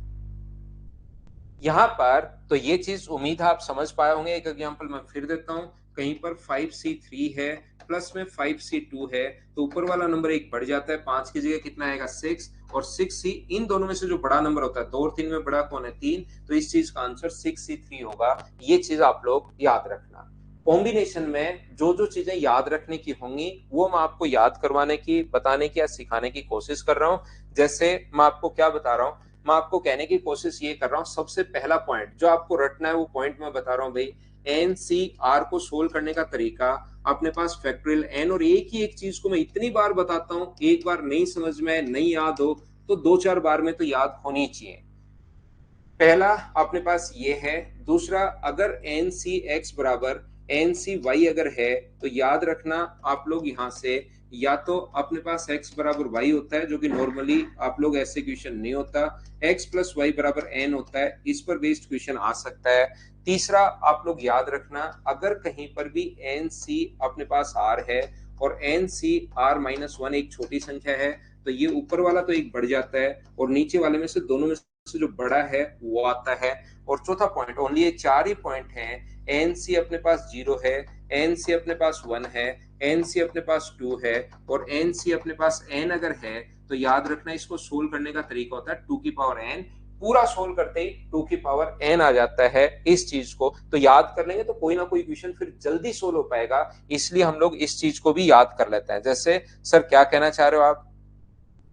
यहाँ पर तो ये चीज उम्मीद है आप समझ पाए होंगे। एक एग्जांपल मैं फिर देता हूँ। कहीं पर 5C3 है प्लस में 5C2 है, तो ऊपर वाला नंबर एक बढ़ जाता है, 5 की जगह कितना आएगा 6, और 6C इन दोनों में से जो बड़ा नंबर होता है, 2 और 3 में बड़ा कौन है? 3, तो इस चीज का आंसर 6C3 होगा। ये चीज आप लोग याद रखना। कॉम्बिनेशन में जो जो चीजें याद रखने की होंगी वो मैं आपको याद करवाने की, बताने की या सिखाने की कोशिश कर रहा हूँ। जैसे मैं आपको क्या बता रहा हूँ, मैं आपको कहने की कोशिश ये कर रहा हूँ, सबसे पहला पॉइंट जो आपको रटना है वो पॉइंट मैं बता रहा हूँ भाई। एनसीआर को सोल्व करने का तरीका, अपने पास फैक्टोरियल एन, और एक ही एक चीज को मैं इतनी बार बताता हूँ, एक बार नहीं समझ में नहीं याद हो तो 2-4 बार में तो याद होनी चाहिए। पहला अपने पास ये है। दूसरा, अगर एन सी एक्स बराबर एन सी वाई अगर है, तो याद रखना आप लोग यहां से, या तो अपने पास x बराबर y होता है, जो कि नॉर्मली आप लोग ऐसे क्वेश्चन नहीं होता, x प्लस वाई बराबर n होता है, इस पर बेस्ड क्वेश्चन आ सकता है। तीसरा, आप लोग याद रखना, अगर कहीं पर भी एन सी अपने पास r है और N C are minus one एक छोटी संख्या है, तो ये ऊपर वाला तो एक बढ़ जाता है और नीचे वाले में से दोनों में से जो बड़ा है वो आता है। और चौथा पॉइंट, ओनली ये 4 ही पॉइंट हैं। एन सी अपने पास 0 है, एन सी अपने पास 1 है, एन सी अपने पास 2 है, और एन सी अपने पास n अगर है, तो याद रखना इसको सोल्व करने का तरीका होता है 2 की पावर n। पूरा सोल्व करते ही 2 की पावर n आ जाता है। इस चीज को तो याद कर लेंगे तो कोई ना कोई क्वेश्चन फिर जल्दी सोल्व हो पाएगा, इसलिए हम लोग इस चीज को भी याद कर लेते हैं। जैसे सर क्या कहना चाह रहे हो आप?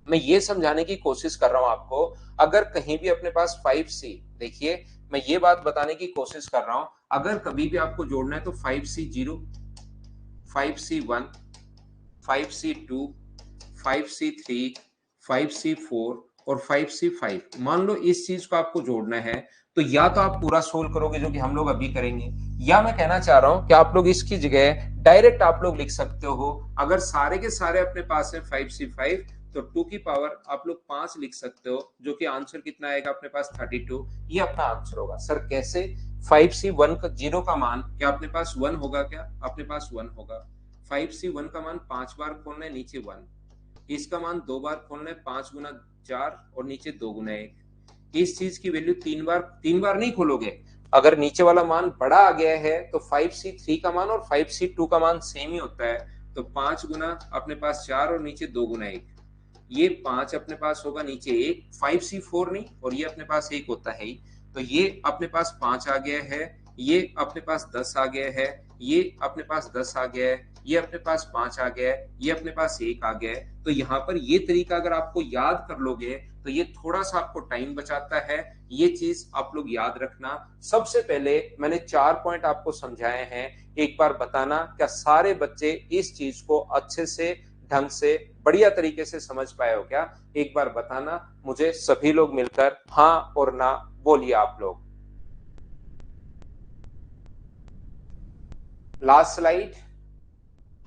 मैं ये समझाने की कोशिश कर रहा हूं आपको, अगर कहीं भी अपने पास 5C, देखिए मैं ये बात बताने की कोशिश कर रहा हूं, अगर कभी भी आपको जोड़ना है तो 5C0, 5C1, 5C2, 5C3, 5C4 और 5C5, मान लो इस चीज को आपको जोड़ना है, तो या तो आप पूरा सोल्व करोगे जो कि हम लोग अभी करेंगे, या मैं कहना चाह रहा हूं कि आप लोग इसकी जगह डायरेक्ट आप लोग लिख सकते हो। अगर सारे के सारे अपने पास है 5C5, तो 2 की पावर आप लोग 5 लिख सकते हो, जो कि आंसर कितना आएगा अपने पास 32, ये अपना आंसर होगा। सर कैसे? 5C1 का 0 का मान क्या अपने पास 1 होगा? क्या अपने पास 1 होगा? 5C1 का मान 5 बार खोलना है, नीचे 1, इसका मान 2 बार खोलना है, 5 गुना 4 और नीचे 2 गुना 1। इस चीज की वैल्यू 3 बार नहीं खोलोगे, अगर नीचे वाला मान बड़ा आ गया है तो 5C3 का मान और 5C2 का मान सेम ही होता है, तो 5 गुना अपने पास 4 और नीचे 2 गुना 1, ये 5 अपने पास होगा, नीचे 1, 5C4 नहीं, और ये अपने पास 1 होता है ही, तो ये अपने पास 5 आ गया है, ये अपने पास 10 आ गया है, ये अपने पास 10 आ गया है, ये अपने पास 5 आ गया है, ये अपने पास 1 आ गया है। तो यहाँ पर ये तरीका अगर आपको याद कर लोगे तो ये थोड़ा सा आपको टाइम बचाता है, ये चीज आप लोग याद रखना। सबसे पहले मैंने 4 पॉइंट आपको समझाए हैं, एक बार बताना क्या सारे बच्चे इस चीज को अच्छे से, ढंग से, बढ़िया तरीके से समझ पाए हो क्या? एक बार बताना मुझे, सभी लोग मिलकर हाँ और ना बोलिए आप लोग। Last slide.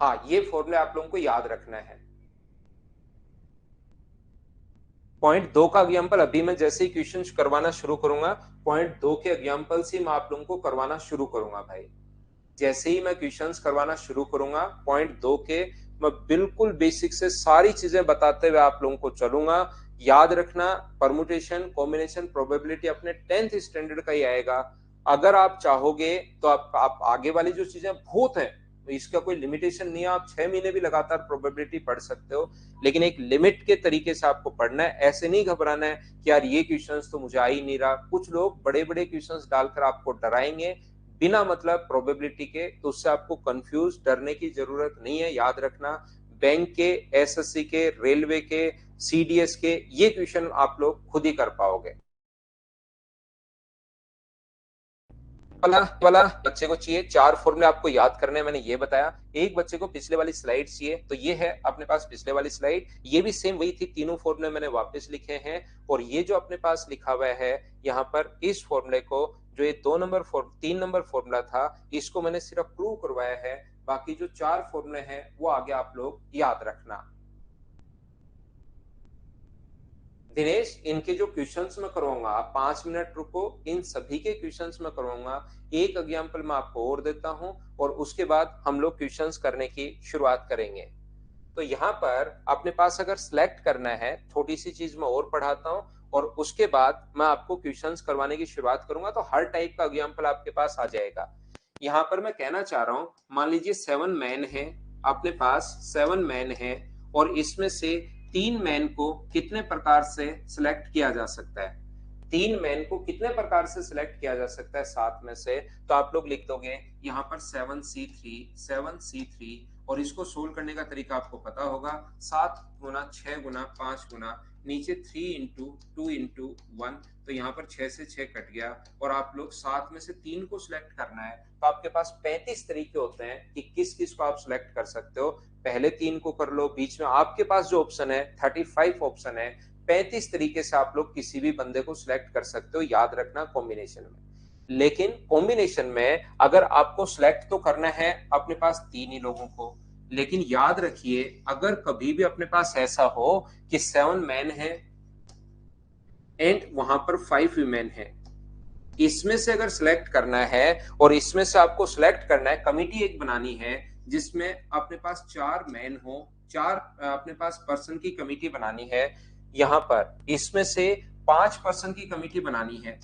हाँ, ये फॉर्मूला आप लोगों को याद रखना है। पॉइंट 2 का एग्जाम्पल अभी मैं जैसे ही क्वेश्चन करवाना शुरू करूंगा, पॉइंट 2 के एग्जाम्पल से मैं आप लोगों को करवाना शुरू करूंगा भाई। जैसे ही मैं क्वेश्चंस करवाना शुरू करूंगा पॉइंट 2 के, मैं बिल्कुल बेसिक से सारी चीजें बताते हुए आप लोगों को चलूंगा। याद रखना परमुटेशन, कॉम्बिनेशन, प्रोबेबिलिटी अपने 10th स्टैंडर्ड का ही आएगा। अगर आप चाहोगे तो आप आगे वाली जो चीजें बहुत है, तो इसका कोई लिमिटेशन नहीं है, आप 6 महीने भी लगातार प्रोबेबिलिटी पढ़ सकते हो, लेकिन एक लिमिट के तरीके से आपको पढ़ना है। ऐसे नहीं घबराना है कि यार ये क्वेश्चंस तो मुझे आ ही नहीं रहा। कुछ लोग बड़े बड़े क्वेश्चंस डालकर आपको डराएंगे बिना मतलब प्रोबेबिलिटी के, तो उससे आपको कंफ्यूज डरने की जरूरत नहीं है। याद रखना बैंक के, एसएससी के, रेलवे के, सीडीएस के ये क्वेश्चन आप लोग खुद ही कर पाओगे। वाला वाला बच्चे को चाहिए 4 फॉर्मूले आपको याद करने, मैंने ये बताया। एक बच्चे को पिछले वाली स्लाइड चाहिए, तो ये है अपने पास पिछले वाली स्लाइड, ये भी सेम वही थी, तीनों फॉर्मूले मैंने वापस लिखे हैं। और ये जो अपने पास लिखा हुआ है यहाँ पर, इस फॉर्मूले को, जो ये 3 नंबर फॉर्मूला था, इसको मैंने सिर्फ प्रूव करवाया है। बाकी जो 4 फॉर्मूले हैं वो आगे आप लोग याद रखना। दिनेश, इनके जो क्वेश्चंस मैं करवाऊंगा, आप 5 मिनट रुको, इन सभी के क्वेश्चंस मैं करवाऊंगा। एक एग्जांपल मैं आपको और देता हूं और उसके बाद हम लोग क्वेश्चंस करने की शुरुआत करेंगे। तो यहाँ पर अपने पास अगर सिलेक्ट करना है, थोड़ी सी चीज मैं और पढ़ाता हूँ और उसके बाद मैं आपको क्वेश्चंस करवाने की शुरुआत करूंगा, तो हर टाइप का एग्जांपल आपके पास आ जाएगा। यहाँ पर मैं कहना चाह रहा हूँ, मान लीजिए 7 मैन है, अपने पास 7 मैन है, और इसमें से 3 मैन को कितने प्रकार से सिलेक्ट किया जा सकता है? 3 मैन को कितने प्रकार से सिलेक्ट किया जा सकता है 7 में से? तो आप लोग लिख दोगे यहाँ पर 7C3 और इसको सोल्व करने का तरीका आपको पता होगा, 7 गुना 6 गुना 5 गुना, नीचे 3 इंटू 2 इंटू 1, तो यहाँ पर 6 से 6 कट गया, और आप लोग 7 में से 3 को सिलेक्ट करना है। तो आपके पास 35 तरीके होते हैं कि किस किस को आप सिलेक्ट कर सकते हो। पहले 3 को कर लो, बीच में आपके पास जो ऑप्शन है 35 ऑप्शन है, 35 तरीके से आप लोग किसी भी बंदे को सिलेक्ट कर सकते हो। याद रखना कॉम्बिनेशन में, लेकिन कॉम्बिनेशन में अगर आपको सिलेक्ट तो करना है अपने पास 3 ही लोगों को, लेकिन याद रखिए अगर कभी भी अपने पास ऐसा हो कि 7 मैन है एंड वहां पर 5 वीमेन है, इसमें से अगर सिलेक्ट करना है और इसमें से आपको सिलेक्ट करना है, कमिटी एक बनानी है जिसमें अपने पास 4 मैन हो, 4 अपने पास पर्सन की कमिटी बनानी है। यहां पर इसमें से 5 पर्सन की कमिटी बनानी है।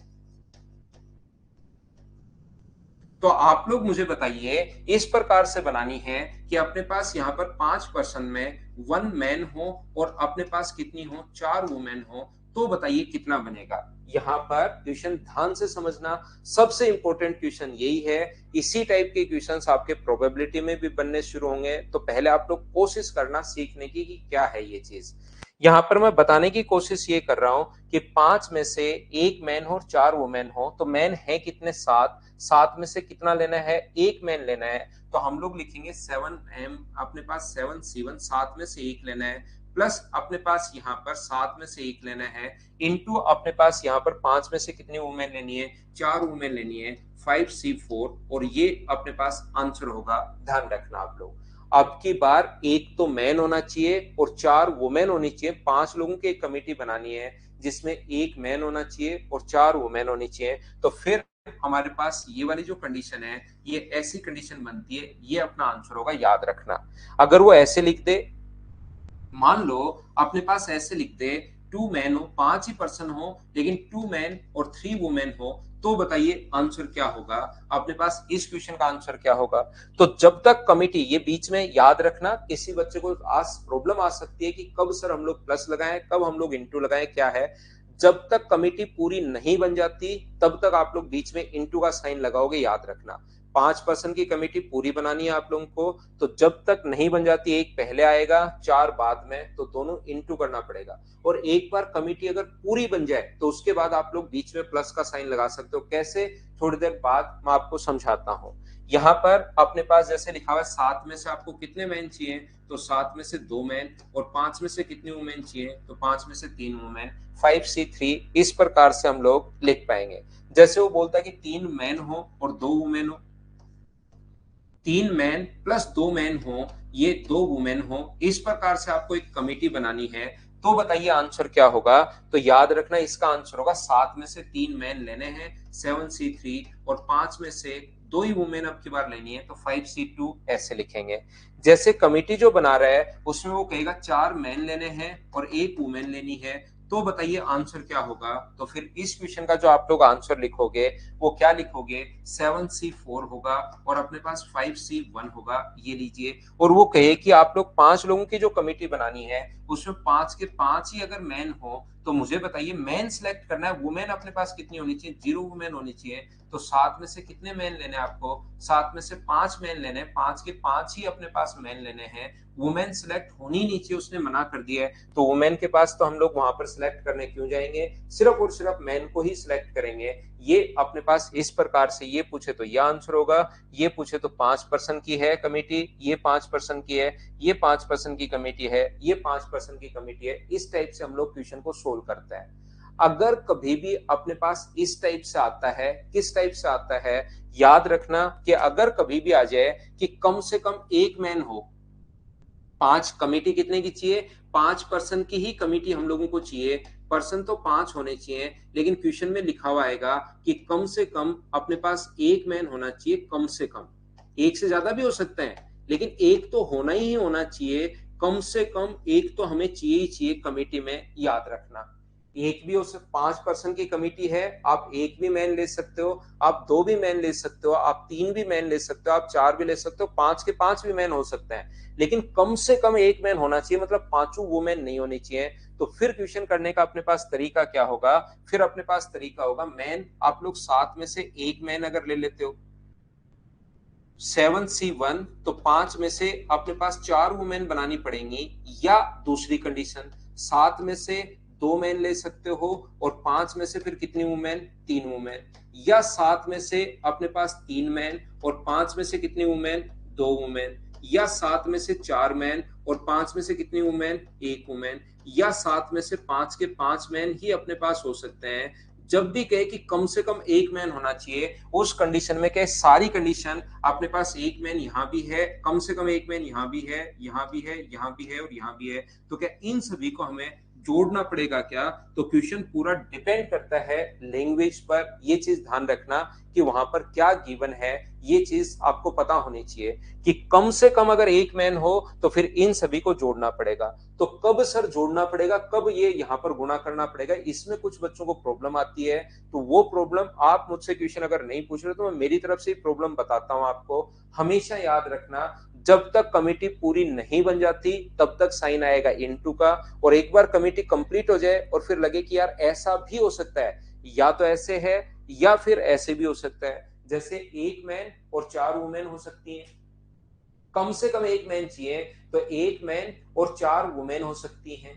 तो आप लोग मुझे बताइए, इस प्रकार से बनानी है कि अपने पास यहाँ पर 5 पर्सन में 1 मैन हो और अपने पास कितनी हो, 4 वुमेन हो, तो बताइए कितना बनेगा। यहाँ पर क्वेश्चन ध्यान से समझना, सबसे इंपॉर्टेंट क्वेश्चन यही है। इसी टाइप के क्वेश्चंस आपके प्रोबेबिलिटी में भी बनने शुरू होंगे, तो पहले आप लोग कोशिश करना सीखने की कि क्या है ये चीज। यहाँ पर मैं बताने की कोशिश ये कर रहा हूं कि 5 में से 1 मैन हो और 4 वुमेन हो, तो मैन है कितने, 7, 7 में से कितना लेना है, 1 मैन लेना है। तो हम लोग लिखेंगे 7M, अपने पास 7C1, 7 में से 1 लेना है, प्लस अपने पास यहाँ पर 7 में से 1 लेना है, इंटू अपने पास यहाँ पर 5 में से कितनी वुमेन लेनी है, 4 वुमेन लेनी है, 5C4, और ये अपने पास आंसर होगा। ध्यान रखना आप लोग, अब की बार एक तो मैन होना चाहिए और 4 वुमेन होनी चाहिए। 5 लोगों की एक कमेटी बनानी है जिसमें 1 मैन होना चाहिए और 4 वुमेन होनी चाहिए। तो फिर हमारे पास ये वाली जो कंडीशन है, ये ऐसी कंडीशन बनती है, ये अपना आंसर होगा। याद रखना, अगर वो ऐसे लिख दे, मान लो अपने पास ऐसे लिख दे 2 मैन हो, 5 ही पर्सन हो, लेकिन 2 मैन और 3 वुमेन हो, तो बताइए आंसर क्या होगा अपने पास, इस क्वेश्चन का आंसर क्या होगा। तो जब तक कमिटी, ये बीच में याद रखना, किसी बच्चे को आज प्रॉब्लम आ सकती है कि कब सर हम लोग प्लस लगाएं, कब हम लोग इंटू लगाएं, क्या है। जब तक कमिटी पूरी नहीं बन जाती तब तक आप लोग बीच में इंटू का साइन लगाओगे। याद रखना 5 पर्सन की कमेटी पूरी बनानी है आप लोगों को, तो जब तक नहीं बन जाती, एक पहले आएगा 4 बाद में, तो दोनों इंटू करना पड़ेगा। और एक बार कमेटी अगर पूरी बन जाए तो उसके बाद आप लोग बीच में प्लस का साइन लगा सकते हो। कैसे, थोड़ी देर बाद मैं आपको समझाता हूँ। यहाँ पर अपने पास जैसे लिखा हुआ है 7 में से आपको कितने मैन चाहिए, तो 7 में से 2 मैन, और 5 में से कितने वुमेन चाहिए, तो 5 में से 3 वुमेन, 5C3। इस प्रकार से हम लोग लिख पाएंगे। जैसे वो बोलता है कि 3 मैन हो और 2 वुमेन हो, 3 मैन प्लस 2 मैन हो, ये 2 वुमेन हो, इस प्रकार से आपको एक कमेटी बनानी है। तो बताइए आंसर क्या होगा। तो याद रखना इसका आंसर होगा 7 में से 3 मैन लेने हैं 7C3, और 5 में से 2 ही वुमेन अब की बार लेनी है, तो 5C2 ऐसे लिखेंगे। जैसे कमेटी जो बना रहा है उसमें वो कहेगा 4 मैन लेने हैं और 1 वुमेन लेनी है, तो बताइए आंसर क्या होगा। तो फिर इस क्वेश्चन का जो आप लोग आंसर लिखोगे वो क्या लिखोगे, 7C4 होगा और अपने पास 5C1 होगा, ये लीजिए। और वो कहे कि आप लोग 5 लोगों की जो कमेटी बनानी है उसमें 5 के 5 ही अगर मैन हो, तो मुझे बताइए मैन सिलेक्ट करना है, वुमेन अपने पास कितनी होनी चाहिए, 0 वुमेन होनी चाहिए। तो 7 में से कितने मैन लेने हैं आपको, 7 में से 5 मैन लेने हैं, 5 के 5 ही अपने पास मैन लेने हैं। वुमेन सिलेक्ट होनी नहीं चाहिए, उसने मना कर दिया है, तो वुमेन के पास तो हम लोग वहां पर सिलेक्ट करने क्यों जाएंगे, सिर्फ और सिर्फ मैन को ही सिलेक्ट करेंगे। ये अपने पास इस प्रकार से ये पूछे तो ये आंसर होगा, ये पूछे तो 5% की है कमेटी, ये 5% की है, ये 5% की कमेटी है, ये 5% की कमेटी है। इस टाइप से हम लोग क्वेश्चन को सोल्व करते हैं। अगर कभी भी अपने पास इस टाइप से आता है, किस टाइप से आता है, याद रखना कि अगर कभी भी आ जाए कि कम से कम एक मैन हो, 5 कमेटी कितने की चाहिए, 5% की ही कमेटी हम लोगों को चाहिए। पर्सन तो 5 होने चाहिए, लेकिन क्वेश्चन में लिखा हुआ आएगा कि कम से कम अपने पास एक मैन होना चाहिए, कम से कम। एक से ज्यादा भी हो सकते हैं, लेकिन एक तो होना ही होना चाहिए, कम से कम एक तो हमें चाहिए ही चाहिए कमेटी में, याद रखना। एक भी हो सकता, 5% की कमेटी है, आप एक भी मैन ले सकते हो, आप दो भी मैन ले सकते हो, आप तीन भी मैन ले सकते हो, आप चार भी ले सकते हो, 5 के 5 भी मैन हो सकते हैं, लेकिन कम से कम एक मैन होना चाहिए, मतलब पांचों वुमेन नहीं होनी चाहिए। तो फिर क्वेश्चन करने का अपने पास तरीका क्या होगा, फिर अपने पास तरीका होगा मैन, आप लोग 7 में से एक मैन अगर ले लेते हो 7C1, तो 5 में से अपने पास 4 वुमेन बनानी पड़ेंगी, या दूसरी कंडीशन 7 में से 2 मैन ले सकते हो और 5 में से फिर कितनी वुमेन, 3 वुमेन, या 7 में से अपने पास 3 मैन और 5 में से कितनी वुमेन, 2 वुमेन, या 7 में से 4 मैन और 5 में से कितनी वुमेन, 1 वुमेन, या 7 में से 5 के 5 मैन ही अपने पास हो सकते हैं। जब भी कहे कि कम से कम एक मैन होना चाहिए, उस कंडीशन में कहे सारी कंडीशन अपने पास एक मैन यहां भी है, कम से कम एक मैन यहां भी है, यहां भी है, यहां भी है और यहां भी है, तो क्या इन सभी को हमें जोड़ना पड़ेगा क्या। तो क्वेश्चन पूरा डिपेंड करता है लैंग्वेज पर, ये चीज ध्यान रखना कि वहां पर क्या गिवन है, ये चीज आपको पता होनी चाहिए कि कम से कम अगर एक मैन हो तो फिर इन सभी को जोड़ना पड़ेगा। तो कब सर जोड़ना पड़ेगा, कब ये यहाँ पर गुणा करना पड़ेगा, इसमें कुछ बच्चों को प्रॉब्लम आती है। तो वो प्रॉब्लम आप मुझसे क्वेश्चन अगर नहीं पूछ रहे तो मैं मेरी तरफ से प्रॉब्लम बताता हूं आपको। हमेशा याद रखना, जब तक कमेटी पूरी नहीं बन जाती तब तक साइन आएगा इनटू का, और एक बार कमेटी कंप्लीट हो जाए और फिर लगे कि यार ऐसा भी हो सकता है, या तो ऐसे है या फिर ऐसे भी हो सकता है, जैसे एक मैन और 4 वुमेन हो सकती हैं, कम से कम एक मैन चाहिए, तो एक मैन और 4 वुमेन हो सकती हैं,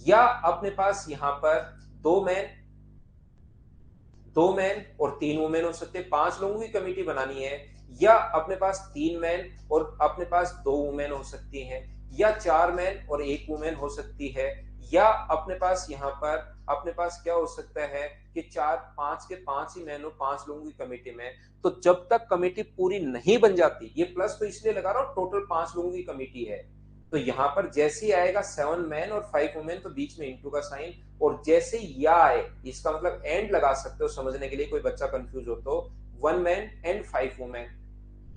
या अपने पास यहां पर दो मैन, 2 मैन और 3 वुमेन हो सकते हैं, 5 लोगों की कमेटी बनानी है, या अपने पास 3 मैन और अपने पास 2 वुमेन हो सकती हैं, या 4 मैन और 1 वुमेन हो सकती है, या अपने पास यहाँ पर अपने पास क्या हो सकता है कि 5 के 5 ही मैन हो 5 लोगों की कमेटी में। तो जब तक कमेटी पूरी नहीं बन जाती, ये प्लस तो इसलिए लगा रहा हूं टोटल 5 लोगों की कमेटी है, तो यहाँ पर जैसे ही आएगा 7 मैन और 5 वुमेन, तो बीच में इंटू का साइन, और जैसे या आए, इसका मतलब एंड लगा सकते हो समझने के लिए, कोई बच्चा कंफ्यूज हो तो 1 man and 5 women,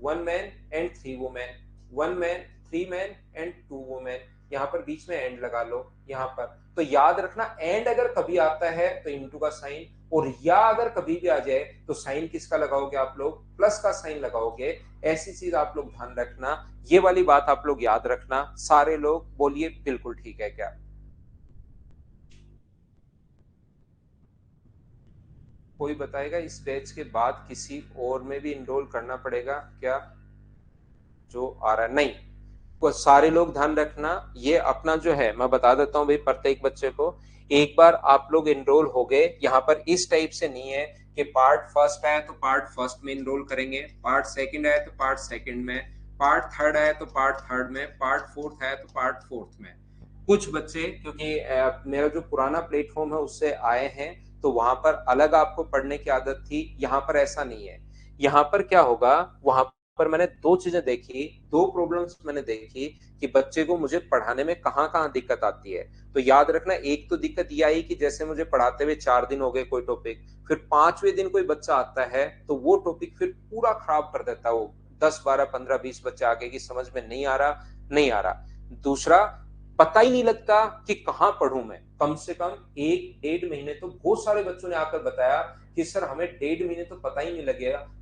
1 man and 3 women, 1 man 3 man and 2 women, यहाँ पर बीच में एंड लगा लो यहाँ पर। तो याद रखना एंड अगर कभी आता है तो इंटू का साइन, और या अगर कभी भी आ जाए तो साइन किसका लगाओगे आप लोग, प्लस का साइन लगाओगे। ऐसी चीज आप लोग ध्यान रखना, ये वाली बात आप लोग याद रखना। सारे लोग बोलिए बिल्कुल ठीक है क्या। कोई बताएगा इस बैच के बाद किसी और में भी इनरोल करना पड़ेगा क्या, जो आ रहा है नहीं, को सारे लोग ध्यान रखना। ये अपना जो है मैं बता देता हूँ भाई, प्रत्येक बच्चे को एक बार आप लोग इनरोल हो गए, यहाँ पर इस टाइप से नहीं है कि पार्ट फर्स्ट आया तो पार्ट फर्स्ट में इनरोल करेंगे, पार्ट सेकंड आया तो पार्ट सेकंड में, पार्ट थर्ड आया तो पार्ट थर्ड में, पार्ट फोर्थ आया तो पार्ट फोर्थ में। कुछ बच्चे क्योंकि मेरा जो पुराना प्लेटफॉर्म है उससे आए हैं, तो वहां पर अलग आपको पढ़ने की आदत थी, यहाँ पर ऐसा नहीं है। यहाँ पर क्या होगा, वहां पर मैंने दो चीजें देखी, दो प्रॉब्लम्स मैंने देखी कि बच्चे को मुझे पढ़ाने में कहाँ कहाँ दिक्कत आती है। तो याद रखना, एक तो दिक्कत ये आई कि जैसे मुझे पढ़ाते हुए 4 दिन हो गए कोई टॉपिक, फिर 5वें दिन कोई बच्चा आता है तो वो टॉपिक फिर पूरा खराब कर देता है वो, 10 12 15 20 बच्चे आगे की समझ में नहीं आ रहा, नहीं आ रहा। दूसरा, पता ही नहीं लगता कि कहाँ पढ़ूं मैं। कम से कम 1-1.5 महीने तो बहुत सारे बच्चों ने आकर बताया कि सर हमें 1.5 महीने तो पता ही नहीं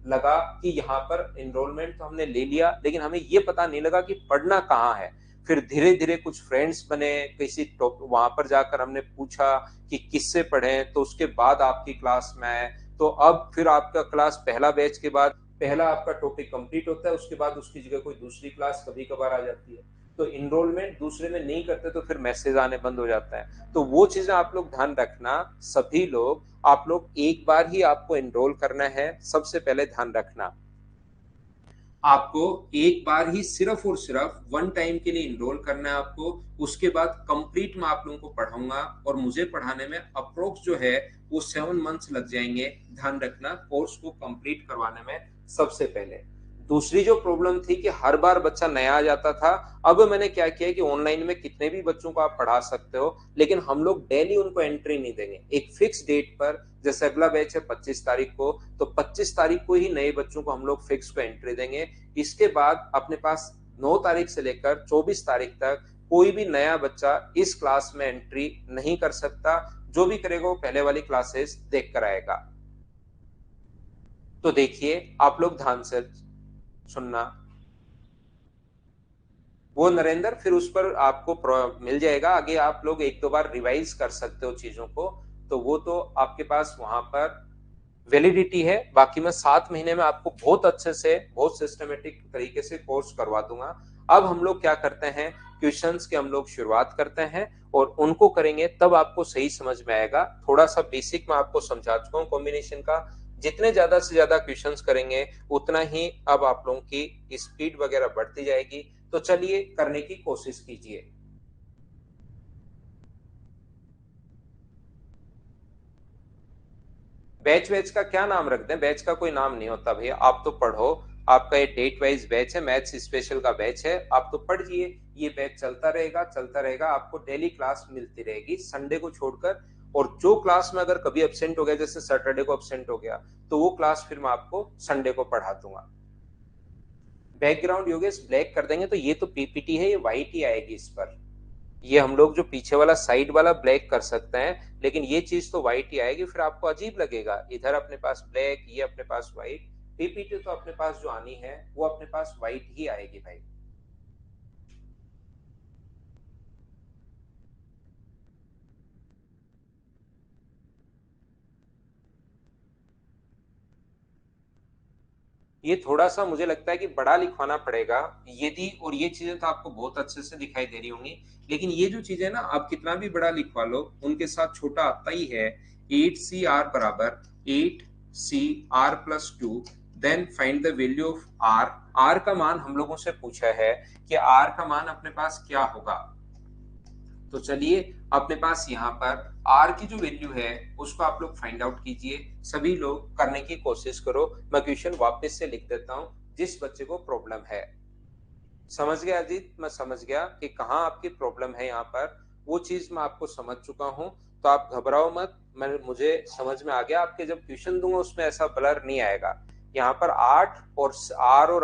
लगा कि यहाँ पर एनरोलमेंट तो हमने ले लिया, लेकिन हमें ये पता नहीं लगा कि पढ़ना कहाँ है। फिर धीरे धीरे कुछ फ्रेंड्स बने, किसी टॉप वहां पर जाकर हमने पूछा कि किससे पढ़ें, तो उसके बाद आपकी क्लास में आए। तो अब फिर आपका क्लास पहला बैच के बाद पहला आपका टॉपिक कंप्लीट होता है, उसके बाद उसकी जगह कोई दूसरी क्लास कभी कभार आ जाती है। तो इनरोलमेंट दूसरे में नहीं करते तो फिर मैसेज आने बंद हो जाता है। तो वो चीजें आप लोग ध्यान रखना। सभी लोग आप लोग एक बार ही आपको एनरोल करना है, सबसे पहले ध्यान रखना। आपको एक बार ही सिर्फ और सिर्फ वन टाइम के लिए इनरोल करना है आपको। उसके बाद कंप्लीट मैं आप लोगों को पढ़ाऊंगा और मुझे पढ़ाने में अप्रोक्स जो है वो 7 मंथ्स लग जाएंगे। ध्यान रखना कोर्स को कंप्लीट करवाने में सबसे पहले। दूसरी जो प्रॉब्लम थी कि हर बार बच्चा नया आ जाता था। अब मैंने क्या किया कि ऑनलाइन में कितने भी बच्चों को आप पढ़ा सकते हो, लेकिन हम लोग डेली उनको एंट्री नहीं देंगे। एक फिक्स डेट पर, जैसे अगला बैच है 25 तारीख को, तो 25 तारीख को ही नए बच्चों को हम लोग फिक्स को एंट्री देंगे। इसके बाद अपने पास 9 तारीख से लेकर 24 तारीख तक कोई भी नया बच्चा इस क्लास में एंट्री नहीं कर सकता। जो भी करेगा वो पहले वाली क्लासेस देख कर आएगा। तो देखिए आप लोग ध्यान से सुनना। वो नरेंद्र फिर उस पर आपको मिल जाएगा, आगे आप लोग एक दो बार रिवाइज कर सकते हो चीजों को। तो वो तो आपके पास वहां पर वैलिडिटी है। बाकी मैं 7 महीने में आपको बहुत अच्छे से बहुत सिस्टमेटिक तरीके से कोर्स करवा दूंगा। अब हम लोग क्या करते हैं, क्वेश्चंस के हम लोग शुरुआत करते हैं और उनको करेंगे, तब आपको सही समझ में आएगा। थोड़ा सा बेसिक मैं आपको समझा चुका हूँ कॉम्बिनेशन का। जितने ज्यादा से ज्यादा क्वेश्चंस करेंगे उतना ही अब आप लोगों की स्पीड वगैरह बढ़ती जाएगी। तो चलिए करने की कोशिश कीजिए। बैच वैच का क्या नाम रख दें? बैच का कोई नाम नहीं होता भैया, आप तो पढ़ो। आपका ये डेट वाइज बैच है, मैथ्स स्पेशल का बैच है, आप तो पढ़िए। ये बैच चलता रहेगा चलता रहेगा, आपको डेली क्लास मिलती रहेगी संडे को छोड़कर। और जो क्लास में अगर कभी एब्सेंट हो गया, जैसे सैटरडे को एब्सेंट हो गया, तो वो क्लास फिर मैं आपको संडे को पढ़ा दूंगा। बैकग्राउंड योगेश ब्लैक कर देंगे, तो ये तो पीपीटी है, ये व्हाइट ही आएगी इस पर। ये हम लोग जो पीछे वाला साइड वाला ब्लैक कर सकते हैं, लेकिन ये चीज तो व्हाइट ही आएगी, फिर आपको अजीब लगेगा। इधर अपने पास ब्लैक, ये अपने पास व्हाइट। पीपीटी तो अपने पास जो आनी है वो अपने पास व्हाइट ही आएगी भाई। ये थोड़ा सा मुझे लगता है कि बड़ा लिखवाना पड़ेगा यदि, और ये चीजें तो आपको बहुत अच्छे से दिखाई दे रही होंगी। लेकिन ये जो चीजें ना, आप कितना भी बड़ा लिखवा लो उनके साथ छोटा आता ही है। 8CR बराबर 8CR+2। Then find the value of R. R का मान हम लोगों से पूछा है कि आर का मान अपने पास क्या होगा। तो चलिए अपने पास यहाँ पर आर की जो वैल्यू है उसको आप लोग फाइंड आउट कीजिए। सभी लोग करने की कोशिश करो। मैं क्वेश्चन वापस से लिख देता हूँ जिस बच्चे को प्रॉब्लम है। समझ गया अजीत? मैं समझ गया कि कहाँ आपकी प्रॉब्लम है। यहाँ पर वो चीज मैं आपको समझ चुका हूँ, तो आप घबराओ मत। मुझे समझ में आ गया। आपके जब क्वेश्चन दूंगा उसमें ऐसा ब्लर नहीं आएगा। यहाँ पर 8 और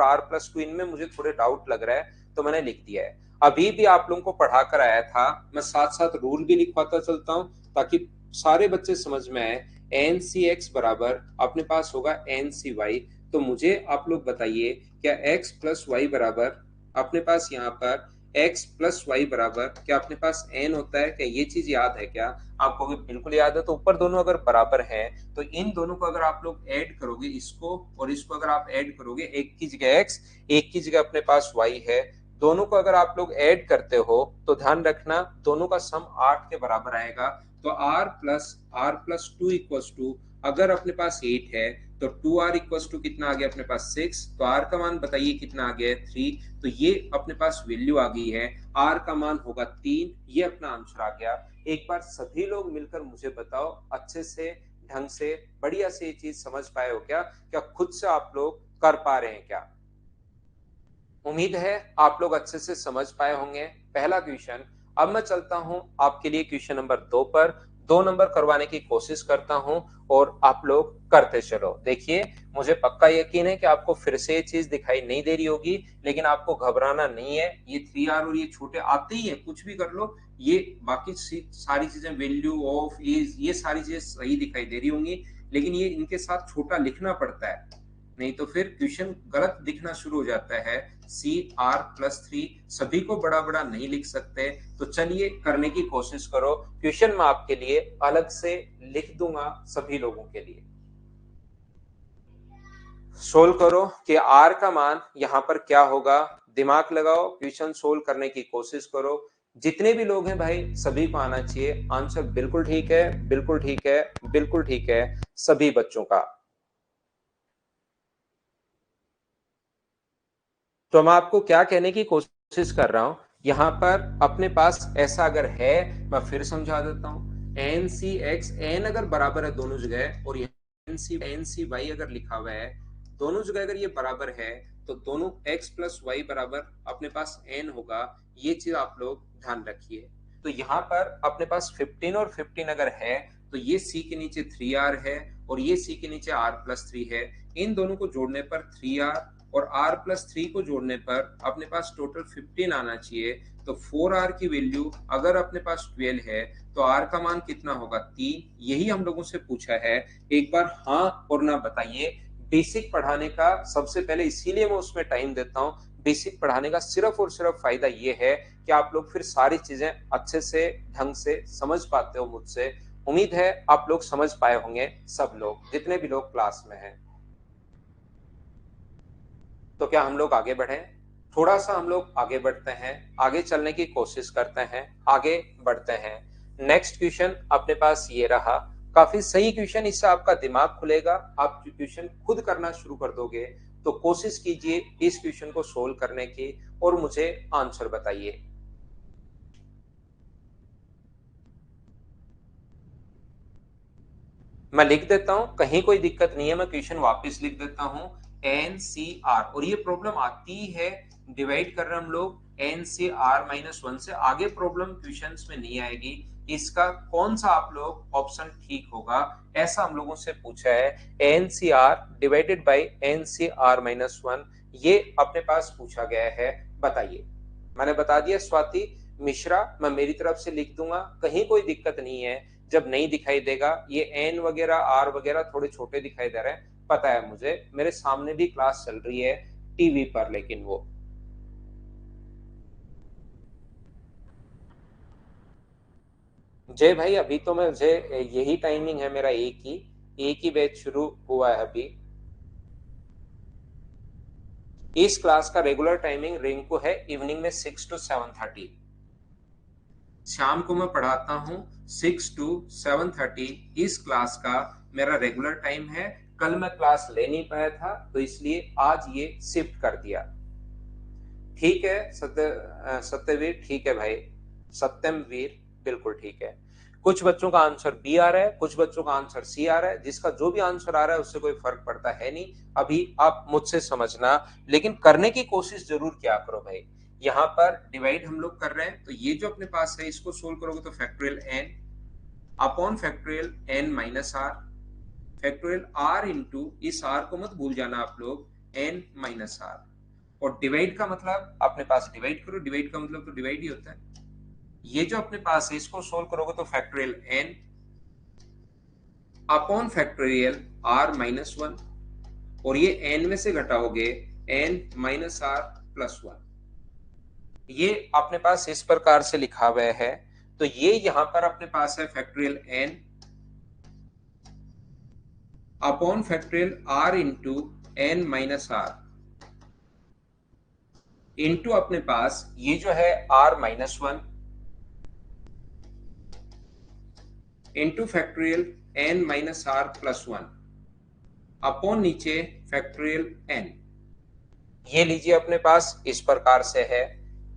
R+2 इनमें मुझे थोड़े डाउट लग रहा है, तो मैंने लिख दिया है। अभी भी आप लोगों को पढ़ा कर आया था, मैं साथ साथ रूल भी लिखवाता चलता हूँ ताकि सारे बच्चे समझ में आए। NC x बराबर अपने पास होगा NC y। तो मुझे आप लोग बताइए, क्या x+y बराबर अपने पास यहाँ पर x+y बराबर क्या अपने पास n होता है? क्या ये चीज याद है क्या आपको? अगर बिल्कुल याद है तो ऊपर दोनों अगर बराबर हैं तो इन दोनों को अगर आप लोग ऐड करोगे, इसको और इसको अगर आप ऐड करोगे, एक की जगह x एक की जगह अपने पास y है, दोनों को अगर आप लोग ऐड करते हो तो ध्यान रखना दोनों का सम 8 के बराबर आएगा। तो R+R+2 अगर अपने पास 8 है तो 2R कितना आ गया अपने पास 6। तो R का मान बताइए कितना आ गया है 3। तो ये अपने पास वैल्यू आ गई है। R का मान होगा 3। ये अपना आंसर आ गया। एक बार सभी लोग मिलकर मुझे बताओ, अच्छे से ढंग से बढ़िया से ये चीज समझ पाए हो क्या? क्या खुद से आप लोग कर पा रहे हैं क्या? उम्मीद है आप लोग अच्छे से समझ पाए होंगे पहला क्वेश्चन। अब मैं चलता हूं आपके लिए क्वेश्चन नंबर 2 पर। 2 नंबर करवाने की कोशिश करता हूं और आप लोग करते चलो। देखिए, मुझे पक्का यकीन है कि आपको फिर से ये चीज दिखाई नहीं दे रही होगी, लेकिन आपको घबराना नहीं है। ये 3R और ये छोटे आते ही है, कुछ भी कर लो, ये बाकी सारी चीजें, वैल्यू ऑफ, ये सारी चीजें सही दिखाई दे रही होंगी, लेकिन ये इनके साथ छोटा लिखना पड़ता है, नहीं तो फिर क्वेश्चन गलत दिखना शुरू हो जाता है। CR+3 सभी को बड़ा बड़ा नहीं लिख सकते, तो चलिए करने की कोशिश करो। क्वेश्चन मैं आपके लिए अलग से लिख दूंगा सभी लोगों के लिए। सोल्व करो कि R का मान यहां पर क्या होगा, दिमाग लगाओ, क्वेश्चन सोल्व करने की कोशिश करो। जितने भी लोग हैं भाई, सभी को आना चाहिए। आंसर बिल्कुल ठीक है, बिल्कुल ठीक है, बिल्कुल ठीक है सभी बच्चों का। तो मैं आपको क्या कहने की कोशिश कर रहा हूं, यहां पर अपने पास ऐसा अगर है, मैं फिर समझा देता हूं, एन सी एक्स, एन अगर बराबर है दोनों जगह, और एन सी वाई अगर लिखा हुआ है दोनों जगह, अगर ये बराबर है, तो दोनों x प्लस वाई बराबर अपने पास n होगा। ये चीज आप लोग ध्यान रखिए। तो यहाँ पर अपने पास 15 और 15 अगर है, तो ये c के नीचे 3r है, और ये c के नीचे r+3 है। इन दोनों को जोड़ने पर 3r, और r+3 को जोड़ने पर अपने पास टोटल 15 आना चाहिए। तो 4r की वैल्यू अगर अपने पास 12 है, तो r का मान कितना होगा, 3। यही हम लोगों से पूछा है। एक बार हाँ और ना बताइए। बेसिक पढ़ाने का सबसे पहले इसीलिए मैं उसमें टाइम देता हूँ। बेसिक पढ़ाने का सिर्फ और सिर्फ फायदा ये है कि आप लोग फिर सारी चीजें अच्छे से, ढंग से समझ पाते हो मुझसे। उम्मीद है आप लोग समझ पाए होंगे, सब लोग, जितने भी लोग क्लास में हैं। तो क्या हम लोग आगे बढ़े? थोड़ा सा हम लोग आगे बढ़ते हैं, आगे चलने की कोशिश करते हैं, आगे बढ़ते हैं। नेक्स्ट क्वेश्चन अपने पास ये रहा, काफी सही क्वेश्चन, इससे आपका दिमाग खुलेगा, आप क्वेश्चन खुद करना शुरू कर दोगे। तो कोशिश कीजिए इस क्वेश्चन को सोल्व करने की और मुझे आंसर बताइए। मैं लिख देता हूं, कहीं कोई दिक्कत नहीं है, मैं क्वेश्चन वापस लिख देता हूं। NCR, और ये प्रॉब्लम आती है, डिवाइड कर रहे हैं हम लोग NCR-1 से। आगे प्रॉब्लम क्वेश्चंस में नहीं आएगी। इसका कौन सा आप लोग ऑप्शन ठीक होगा, ऐसा हम लोगों से पूछा है। NCR डिवाइडेड बाई NCR-1, ये अपने पास पूछा गया है, बताइए। मैंने बता दिया स्वाति मिश्रा, मैं मेरी तरफ से लिख दूंगा, कहीं कोई दिक्कत नहीं है। जब नहीं दिखाई देगा, ये एन वगैरह, आर वगैरह थोड़े छोटे दिखाई दे रहे हैं, पता है मुझे, मेरे सामने भी क्लास चल रही है टीवी पर, लेकिन वो जय भाई, अभी तो मुझे यही टाइमिंग है मेरा, एक ही बैच शुरू हुआ है अभी। इस क्लास का रेगुलर टाइमिंग रिंकू है इवनिंग में 6 to 7:30। शाम को मैं पढ़ाता हूँ 6 to 7:30। इस क्लास का मेरा रेगुलर टाइम है। कल मैं क्लास ले नहीं पाया था, तो इसलिए आज ये शिफ्ट कर दिया। ठीक है सत्यवीर, ठीक है भाई, सत्यम वीर, बिल्कुल ठीक है। कुछ बच्चों का आंसर बी आ रहा है, कुछ बच्चों का आंसर सी आ रहा है। जिसका जो भी आंसर आ रहा है उससे कोई फर्क पड़ता है नहीं। अभी आप मुझसे समझना, लेकिन करने की कोशिश जरूर क्या करो भाई। यहाँ पर डिवाइड हम लोग कर रहे हैं, तो ये जो अपने पास है इसको सोल्व करोगे तो factorial N upon factorial N minus R, factorial R into, इस आर को मत भूल जाना आप लोग, एन माइनस आर। और डिवाइड का मतलब अपने पास डिवाइड करो, डिवाइड का मतलब तो डिवाइड ही होता है। ये जो अपने पास है इसको सोल्व करोगे तो factorial N upon factorial r-1, और ये n में से घटाओगे n-r+1। ये अपने पास इस प्रकार से लिखा हुआ है। तो ये यहां पर अपने पास है factorial n upon factorial r into n-r into अपने पास ये जो है r-1 into factorial n-r+1 upon नीचे फैक्टोरियल n। ये लीजिए अपने पास इस प्रकार से है।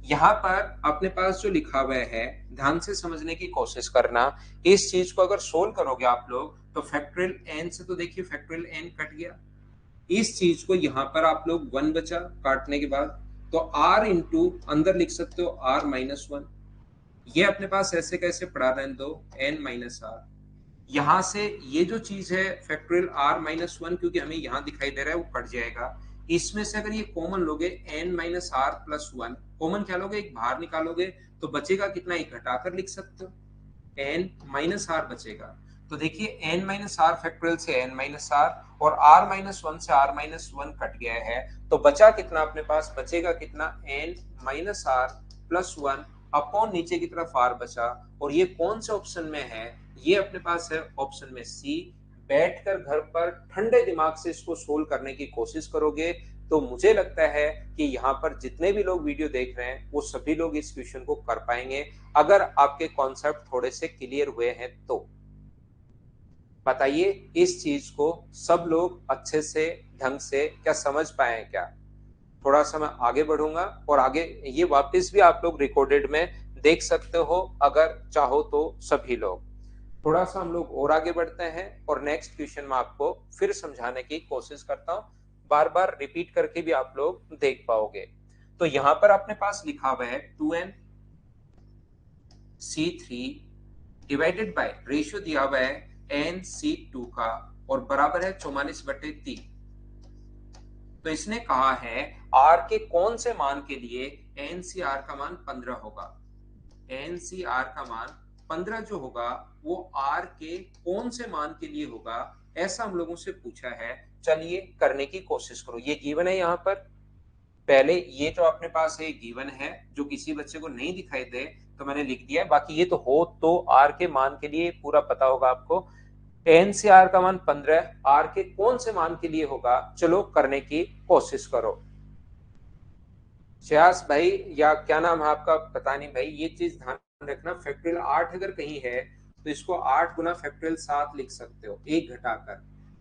यहां पर अपने पास जो लिखा हुआ है, ध्यान से समझने की कोशिश करना। इस चीज को अगर सोल्व करोगे आप लोग, तो फैक्टोरियल एन से तो देखिए फैक्टोरियल एन कट गया। इस चीज को यहां पर आप लोग 1 बचा काटने के बाद, तो r इंटू अंदर लिख सकते हो r-1, ये अपने पास ऐसे कैसे पड़ा रहने दो, n माइनस आर। यहां से ये जो चीज है फैक्टोरियल r माइनस वन, क्योंकि हमें यहां दिखाई दे रहा है, वो कट जाएगा। इसमें से अगर ये कॉमन लोगे n minus are plus one, common क्या लोगे, एक बाहर निकालोगे तो बचेगा कितना, एक घटाकर लिख सकते हो, n माइनस आर बचेगा। तो देखिए n माइनस आर फैक्टोरियल से n माइनस आर, और r माइनस वन से r माइनस वन कट गया है, तो बचा कितना अपने पास, बचेगा कितना, n minus are plus one upon नीचे की तरफ r बचा। और ये कौन से ऑप्शन में है, ये अपने पास है ऑप्शन में सी। बैठकर घर पर ठंडे दिमाग से इसको सोल्व करने की कोशिश करोगे तो मुझे लगता है कि यहाँ पर जितने भी लोग वीडियो देख रहे हैं वो सभी लोग इस क्वेश्चन को कर पाएंगे, अगर आपके कॉन्सेप्ट थोड़े से क्लियर हुए हैं तो। बताइए इस चीज को सब लोग अच्छे से ढंग से क्या समझ पाए हैं क्या? थोड़ा सा मैं आगे बढ़ूंगा और आगे ये वापस भी आप लोग रिकॉर्डेड में देख सकते हो अगर चाहो तो सभी लोग। थोड़ा सा हम लोग और आगे बढ़ते हैं और नेक्स्ट क्वेश्चन में आपको फिर समझाने की कोशिश करता हूं, बार बार रिपीट करके भी आप लोग देख पाओगे। तो यहां पर अपने पास लिखा हुआ है 2n C3 divided by, ratio दिया हुआ है NC2 का, और बराबर है 44/3। तो इसने कहा है R के कौन से मान के लिए NCR का मान 15 होगा। NCR का मान 15 जो होगा वो R के कौन से मान के लिए होगा, ऐसा हम लोगों से पूछा है। चलिए करने की कोशिश करो। ये गिवन है यहाँ पर, पहले ये जो अपने पास है गिवन है, जो किसी बच्चे को नहीं दिखाई दे तो मैंने लिख दिया है, बाकी ये तो हो तो R के मान के लिए पूरा पता होगा आपको। एन से आर का मान 15, आर के कौन से मान के लिए होगा, चलो करने की कोशिश करो। श्यास भाई या क्या नाम है आपका, पता नहीं भाई, ये चीज ध्यान रखना, फैक्टोरियल 8 अगर कहीं है तो इसको 8 गुना फैक्टोरियल 7 लिख सकते हो, एक घटाकर।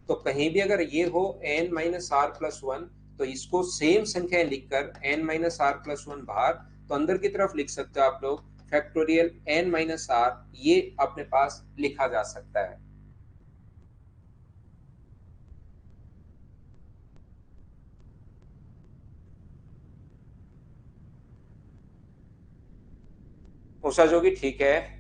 तो कहीं भी अगर ये हो n minus are plus one, तो इसको सेम संख्या लिखकर n minus are plus one बाहर, तो अंदर की तरफ लिख सकते हो आप लोग फैक्टोरियल n माइनस आर, ये अपने पास लिखा जा सकता है। उषा जोगी ठीक है।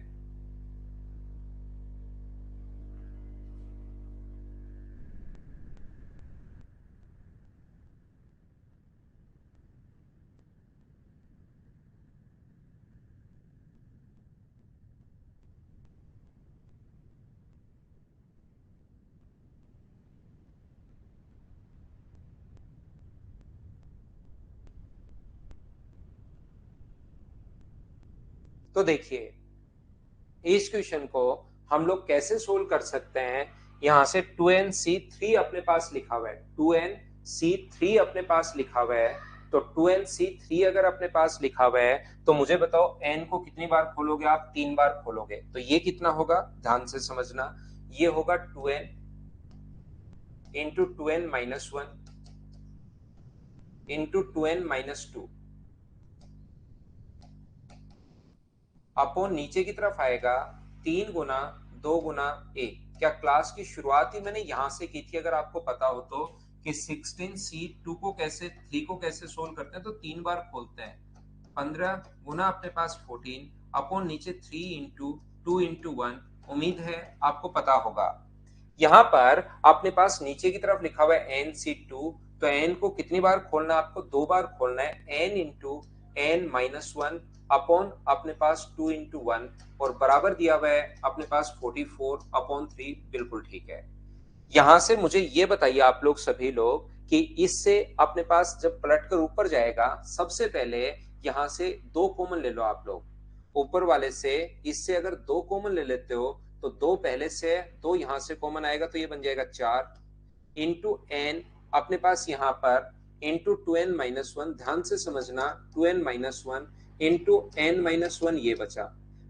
तो देखिए इस क्वेश्चन को हम लोग कैसे सोल्व कर सकते हैं। यहां से 2nc3 अपने पास लिखा हुआ है, 2nc3 अपने पास लिखा हुआ है। तो 2nc3 अगर अपने पास लिखा हुआ है तो मुझे बताओ n को कितनी बार खोलोगे आप, 3 बार खोलोगे, तो ये कितना होगा, ध्यान से समझना। ये होगा 2n into 2n minus one into 2n minus two upon नीचे की तरफ आएगा 3 गुना 2 गुना 1। क्या क्लास की शुरुआत ही मैंने यहां से की थी, अगर आपको पता हो तो, कि 16c2 को कैसे 3 को कैसे सोल्व करते हैं, तो 3 बार खोलते हैं, 15 गुना अपने पास 14 अपॉन नीचे 3 इंटू 2 इंटू वन। उम्मीद है आपको पता होगा। यहाँ पर अपने पास नीचे की तरफ लिखा हुआ है NC2, तो n को कितनी बार खोलना है, आपको 2 बार खोलना है, n into n minus one upon अपने पास 2 इंटू वन, और बराबर दिया हुआ है अपने पास 44 अपॉन 3। बिल्कुल ठीक है। यहां से मुझे ये बताइए आप लोग सभी लोग कि इससे अपने पास जब पलट कर ऊपर जाएगा, सबसे पहले यहां से 2 कॉमन ले लो आप लोग, ऊपर वाले से इससे अगर 2 कॉमन ले लेते हो तो 2 पहले से, 2 यहां से कॉमन आएगा तो ये बन जाएगा 4 इंटू एन अपने पास यहाँ पर इंटू 2n माइनस वन, ध्यान से समझना, 2n minus one into n minus one, ये बचा।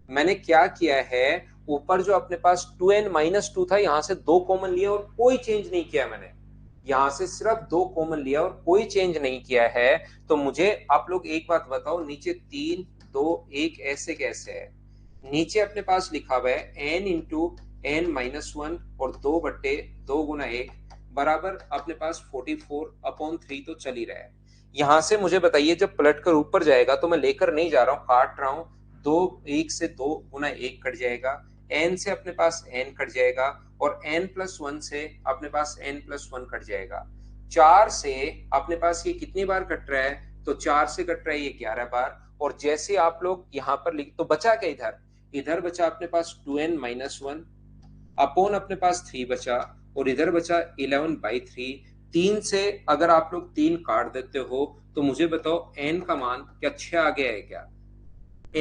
मैंने क्या किया है, ऊपर जो अपने पास 2n माइनस टू था यहां से 2 कॉमन लिया और कोई चेंज नहीं किया मैंने, यहां से सिर्फ 2 कॉमन लिया और कोई चेंज नहीं किया है। तो मुझे आप लोग एक बात बताओ, नीचे 3 2 1 ऐसे कैसे है, नीचे अपने पास लिखा हुआ है n into N minus one और 2/2 गुना 1 बराबर अपने पास 44 अपॉन 3, तो चल ही रहा है। यहां से मुझे बताइए जब पलट कर ऊपर जाएगा तो मैं लेकर नहीं जा रहा हूं, काट रहा हूं, 1 से 2 गुना 1 कट जाएगा, n से अपने पास n कट जाएगा और n+1 से अपने पास n+1 कट जाएगा। 4 से अपने पास ये कितनी बार कट रहा है, तो 4 से कट रहा है ये 11 बार। और जैसे आप लोग यहाँ पर लिख, तो बचा क्या इधर, इधर बचा अपने पास 2n-1 अपॉन अपने पास 3 बचा और इधर बचा 11/3। 3 से अगर आप लोग 3 काट देते हो तो मुझे बताओ n का मान क्या 6 आ गया है क्या?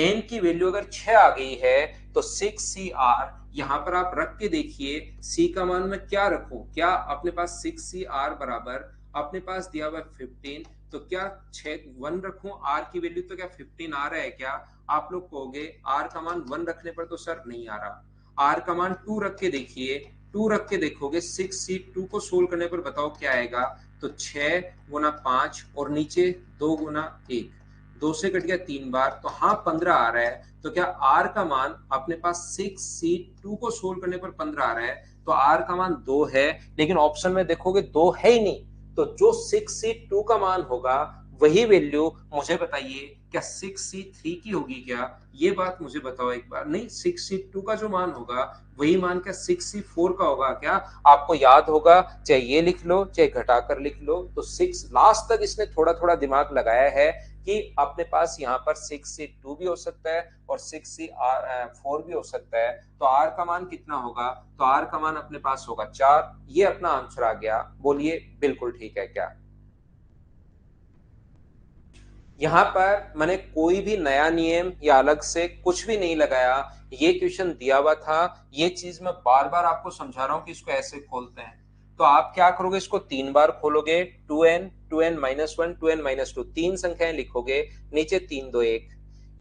n की वैल्यू अगर 6 आ गई है तो 6CR यहां पर आप रख के देखिए, c का मान मैं क्या रखूं, क्या अपने पास 6CR बराबर अपने पास दिया हुआ 15, तो क्या 1 रखूं, r की वैल्यू तो क्या 15 आ रहा है क्या? आप लोग कहोगे r का मान 1 रखने पर तो सर नहीं आ रहा, r का मान 2 रख के देखिए, 2 रख के देखोगे 6C2 को सोल्व करने पर बताओ क्या आएगा, तो 6 गुना 5 और नीचे 2 गुना 1, 2 से कट गया 3 बार, तो हाँ 15 आ रहा है। तो क्या r का मान अपने पास 6C2 को सोल्व करने पर 15 आ रहा है, तो r का मान 2 है, लेकिन ऑप्शन में देखोगे 2 है ही नहीं, तो जो 6C2 का मान होगा वही वैल्यू मुझे बताइए क्या 6C3 की होगी क्या? ये बात मुझे बताओ एक बार। नहीं, 6C2 का जो मान होगा वही मान क्या 6C4 का होगा क्या? आपको याद होगा, चाहे ये लिख लो चाहे घटाकर लिख लो, तो 6 लास्ट तक इसने थोड़ा थोड़ा दिमाग लगाया है कि अपने पास यहाँ पर 6C2 भी हो सकता है और 6C4 भी हो सकता है, तो r का मान कितना होगा, तो r का मान अपने पास होगा 4। ये अपना आंसर आ गया, बोलिए बिल्कुल ठीक है क्या? यहाँ पर मैंने कोई भी नया नियम या अलग से कुछ भी नहीं लगाया, ये क्वेश्चन दिया हुआ था, ये चीज मैं बार बार आपको समझा रहा हूँ कि इसको ऐसे खोलते हैं। तो आप क्या करोगे, इसको 3 बार खोलोगे, 2n-1 2n-2 तीन संख्याएं लिखोगे, नीचे 3 2 1,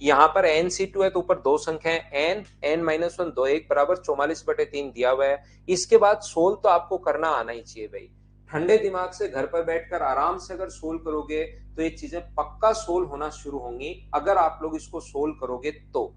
यहाँ पर nc2 है तो ऊपर दो संख्याएं n-1 2 1 बराबर 44/3 दिया हुआ है। इसके बाद सोल्व तो आपको करना आना ही चाहिए भाई, ठंडे दिमाग से घर पर बैठकर आराम से अगर सोल्व करोगे तो ये चीजें पक्का सोल्व होना शुरू होंगी। अगर आप लोग इसको सोल्व करोगे तो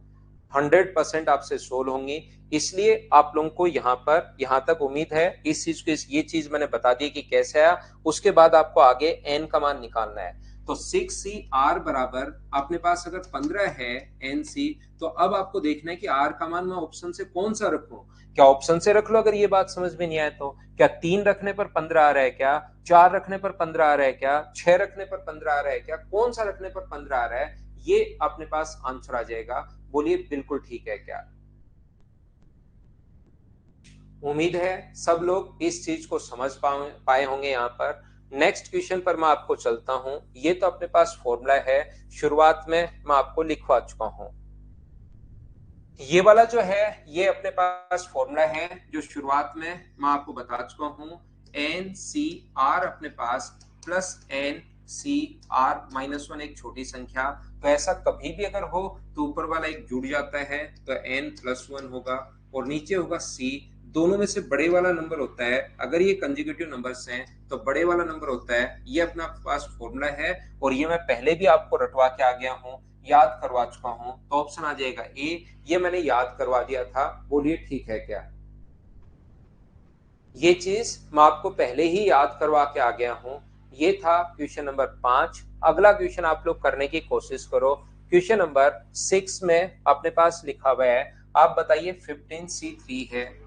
100% आपसे सोल्व होंगी। इसलिए आप लोगों को यहाँ तक उम्मीद है, इस चीज को, ये चीज मैंने बता दी कि कैसे आया। उसके बाद आपको आगे n का मान निकालना है। तो 6CR बराबर अपने पास अगर 15 है NC, तो अब आपको देखना है कि R का मान मैं ऑप्शन से कौन सा रखूं। क्या ऑप्शन से रख लो अगर ये बात समझ में नहीं आए तो? क्या 3 रखने पर 15 आ रहा है क्या, 4 रखने पर 15 आ रहा है क्या, 6 रखने पर 15 आ रहा है क्या, कौन सा रखने पर 15 आ रहा है, ये अपने पास आंसर आ जाएगा। बोलिए बिल्कुल ठीक है क्या? उम्मीद है सब लोग इस चीज को समझ पाए होंगे। यहाँ पर नेक्स्ट क्वेश्चन पर मैं आपको चलता हूं। ये तो अपने पास फॉर्मूला है, शुरुआत में मैं आपको लिखवा चुका हूं। ये वाला जो है ये अपने पास फॉर्मूला है जो शुरुआत में मैं आपको बता चुका हूं, NCR अपने पास प्लस NCR-1 एक छोटी संख्या। तो ऐसा कभी भी अगर हो तो ऊपर वाला एक जुड़ जाता है तो n+1 होगा और नीचे होगा C। दोनों में से बड़े वाला नंबर होता है, अगर ये कंजुगेटिव नंबर्स हैं तो बड़े वाला नंबर होता है। ये अपना पास फॉर्मूला है और ये मैं पहले भी आपको रटवा के आ गया हूं, याद करवा चुका हूं, तो ऑप्शन आ जाएगा ए। ये मैंने याद करवा दिया था, बोलिए ठीक है क्या? ये चीज मैं आपको पहले ही याद करवा के आ गया हूं। ये था क्वेश्चन नंबर 5। अगला क्वेश्चन आप लोग करने की कोशिश करो। क्वेश्चन नंबर 6 में अपने पास लिखा हुआ है, आप बताइए 15C3 है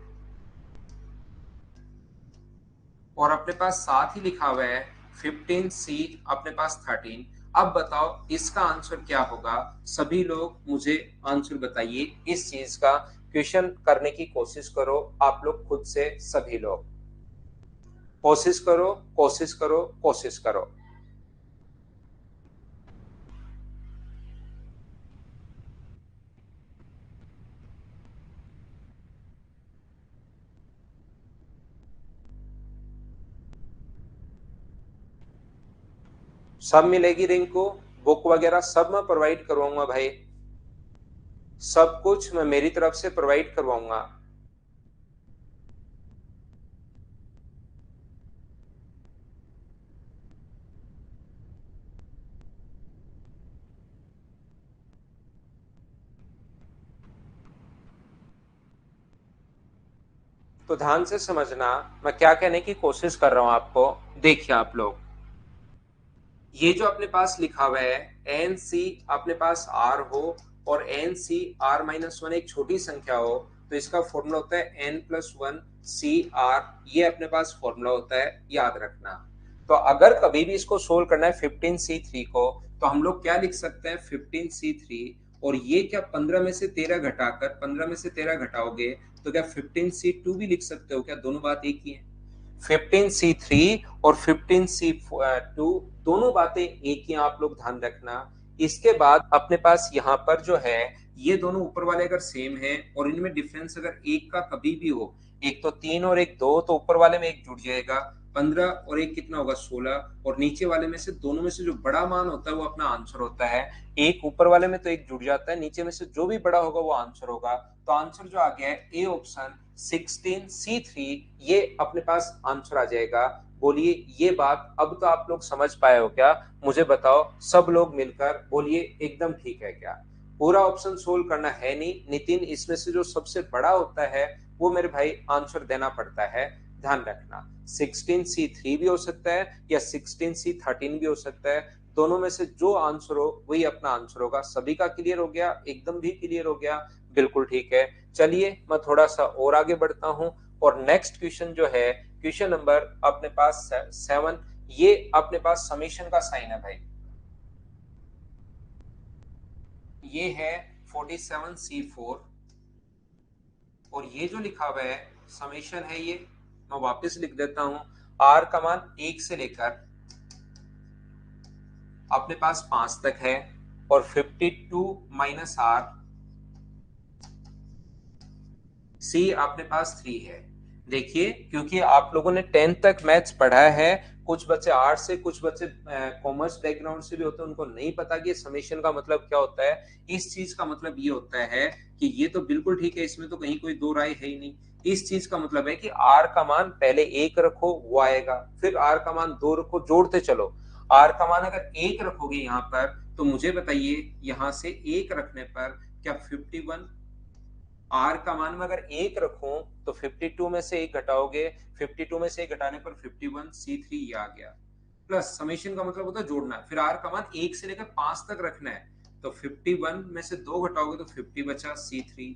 और अपने पास साथ ही लिखा हुआ है 15C अपने पास 13। अब बताओ इसका आंसर क्या होगा? सभी लोग मुझे आंसर बताइए इस चीज का। क्वेश्चन करने की कोशिश करो आप लोग खुद से, सभी लोग कोशिश करो कोशिश करो कोशिश करो। सब मिलेगी रिंकू, बुक वगैरह सब मैं प्रोवाइड करवाऊंगा भाई, सब कुछ मैं मेरी तरफ से प्रोवाइड करवाऊंगा। तो ध्यान से समझना मैं क्या कहने की कोशिश कर रहा हूं आपको। देखिए आप लोग, ये जो अपने पास लिखा हुआ है एन सी अपने पास आर हो और N C are minus one एक छोटी संख्या हो तो इसका फॉर्मूला होता है n plus one C are, ये अपने पास फॉर्मूला होता है, याद रखना। तो अगर कभी भी इसको सोल्व करना है 15C3 को, तो हम लोग क्या लिख सकते हैं 15C3, और ये क्या 15 में से 13 घटाकर 15 में से 13 घटाओगे तो क्या 15C2 भी लिख सकते हो क्या? दोनों बात एक ही है। 15C3 और 15C2 दोनों बातें एक ही, आप लोग ध्यान रखना। इसके बाद अपने पास यहाँ पर जो है ये दोनों ऊपर वाले अगर सेम है और इनमें डिफरेंस अगर एक का कभी भी हो, एक तो 3 और एक 2, तो ऊपर वाले में एक जुड़ जाएगा, 15 और एक कितना होगा 16, और नीचे वाले में से दोनों में से जो बड़ा मान होता है वो अपना आंसर होता है। एक ऊपर वाले में तो एक जुड़ जाता है, नीचे में से जो भी बड़ा होगा वो आंसर होगा। तो आंसर जो आ गया है ए ऑप्शन 16C3, ये अपने पास आंसर आ जाएगा। बोलिए ये बात अब तो आप लोग समझ पाए हो क्या? मुझे बताओ सब लोग मिलकर बोलिए एकदम ठीक है क्या? पूरा ऑप्शन सोल्व करना है नहीं नितिन, इसमें से जो सबसे बड़ा होता है वो मेरे भाई आंसर देना पड़ता है, ध्यान रखना। 16C3 भी हो सकता है या 16C13 भी हो सकता है, दोनों में से जो आंसर हो वही अपना आंसर होगा। सभी का क्लियर हो गया? एकदम भी क्लियर हो गया? बिल्कुल ठीक है। चलिए मैं थोड़ा सा और आगे बढ़ता हूं, और नेक्स्ट क्वेश्चन जो है क्वेश्चन नंबर अपने पास 7, ये अपने पास समेशन का साइन है भाई, ये है 47C4, और ये जो लिखा हुआ है समेशन है, ये मैं वापस लिख देता हूं। आर का मान 1 से लेकर अपने पास 5 तक है, और 52 माइनस आर, सी अपने पास 3 है। देखिए क्योंकि आप लोगों ने 10th तक मैथ्स पढ़ा है, कुछ बच्चे आर्ट से, कुछ बच्चे कॉमर्स बैकग्राउंड से भी होते हैं, उनको नहीं पता कि समेशन का मतलब क्या होता है। इस चीज का मतलब ये होता है कि ये तो बिल्कुल ठीक है, इसमें तो कहीं कोई दो राय है ही नहीं। इस चीज का मतलब है कि आर का मान पहले 1 रखो वो आएगा, फिर आर का मान 2 रखो, जोड़ते चलो। आर का मान अगर 1 रखोगे यहाँ पर, तो मुझे बताइए यहाँ से 1 रखने पर क्या 51, आर का मान में अगर 1 रखूं तो 52 में से 1 घटाओगे, 52 में से 1 घटाने पर 51C3 ये आ गया। प्लस समेशन का मतलब होता है जोड़ना, फिर आर का मान 1 से लेकर 5 तक रखना है, तो 51 में से 2 घटाओगे तो 50 बचा C3,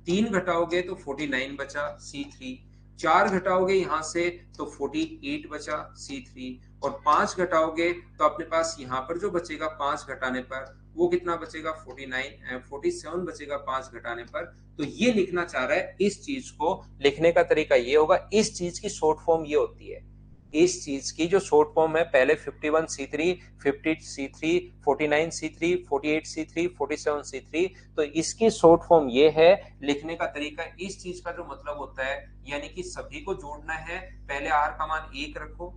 3 घटाओगे तो 49 बचा C3, 4 घटाओगे यहां से तो 48 बचा C3, और 5 घटाओगे तो अपने पास यहाँ पर जो बचेगा 5 घटाने पर वो कितना बचेगा 47 बचेगा 5 घटाने पर। तो ये लिखना चाह रहा है, इस चीज को लिखने का तरीका ये होगा, इस चीज की शॉर्ट फॉर्म ये होती है, इस चीज की जो शॉर्ट फॉर्म है, पहले 51C3, 50C3, 49C3, 48C3, 47C3, तो इसकी शॉर्ट फॉर्म ये है। लिखने का तरीका इस चीज का जो मतलब होता है, यानी कि सभी को जोड़ना है, पहले आर का मान 1 रखो,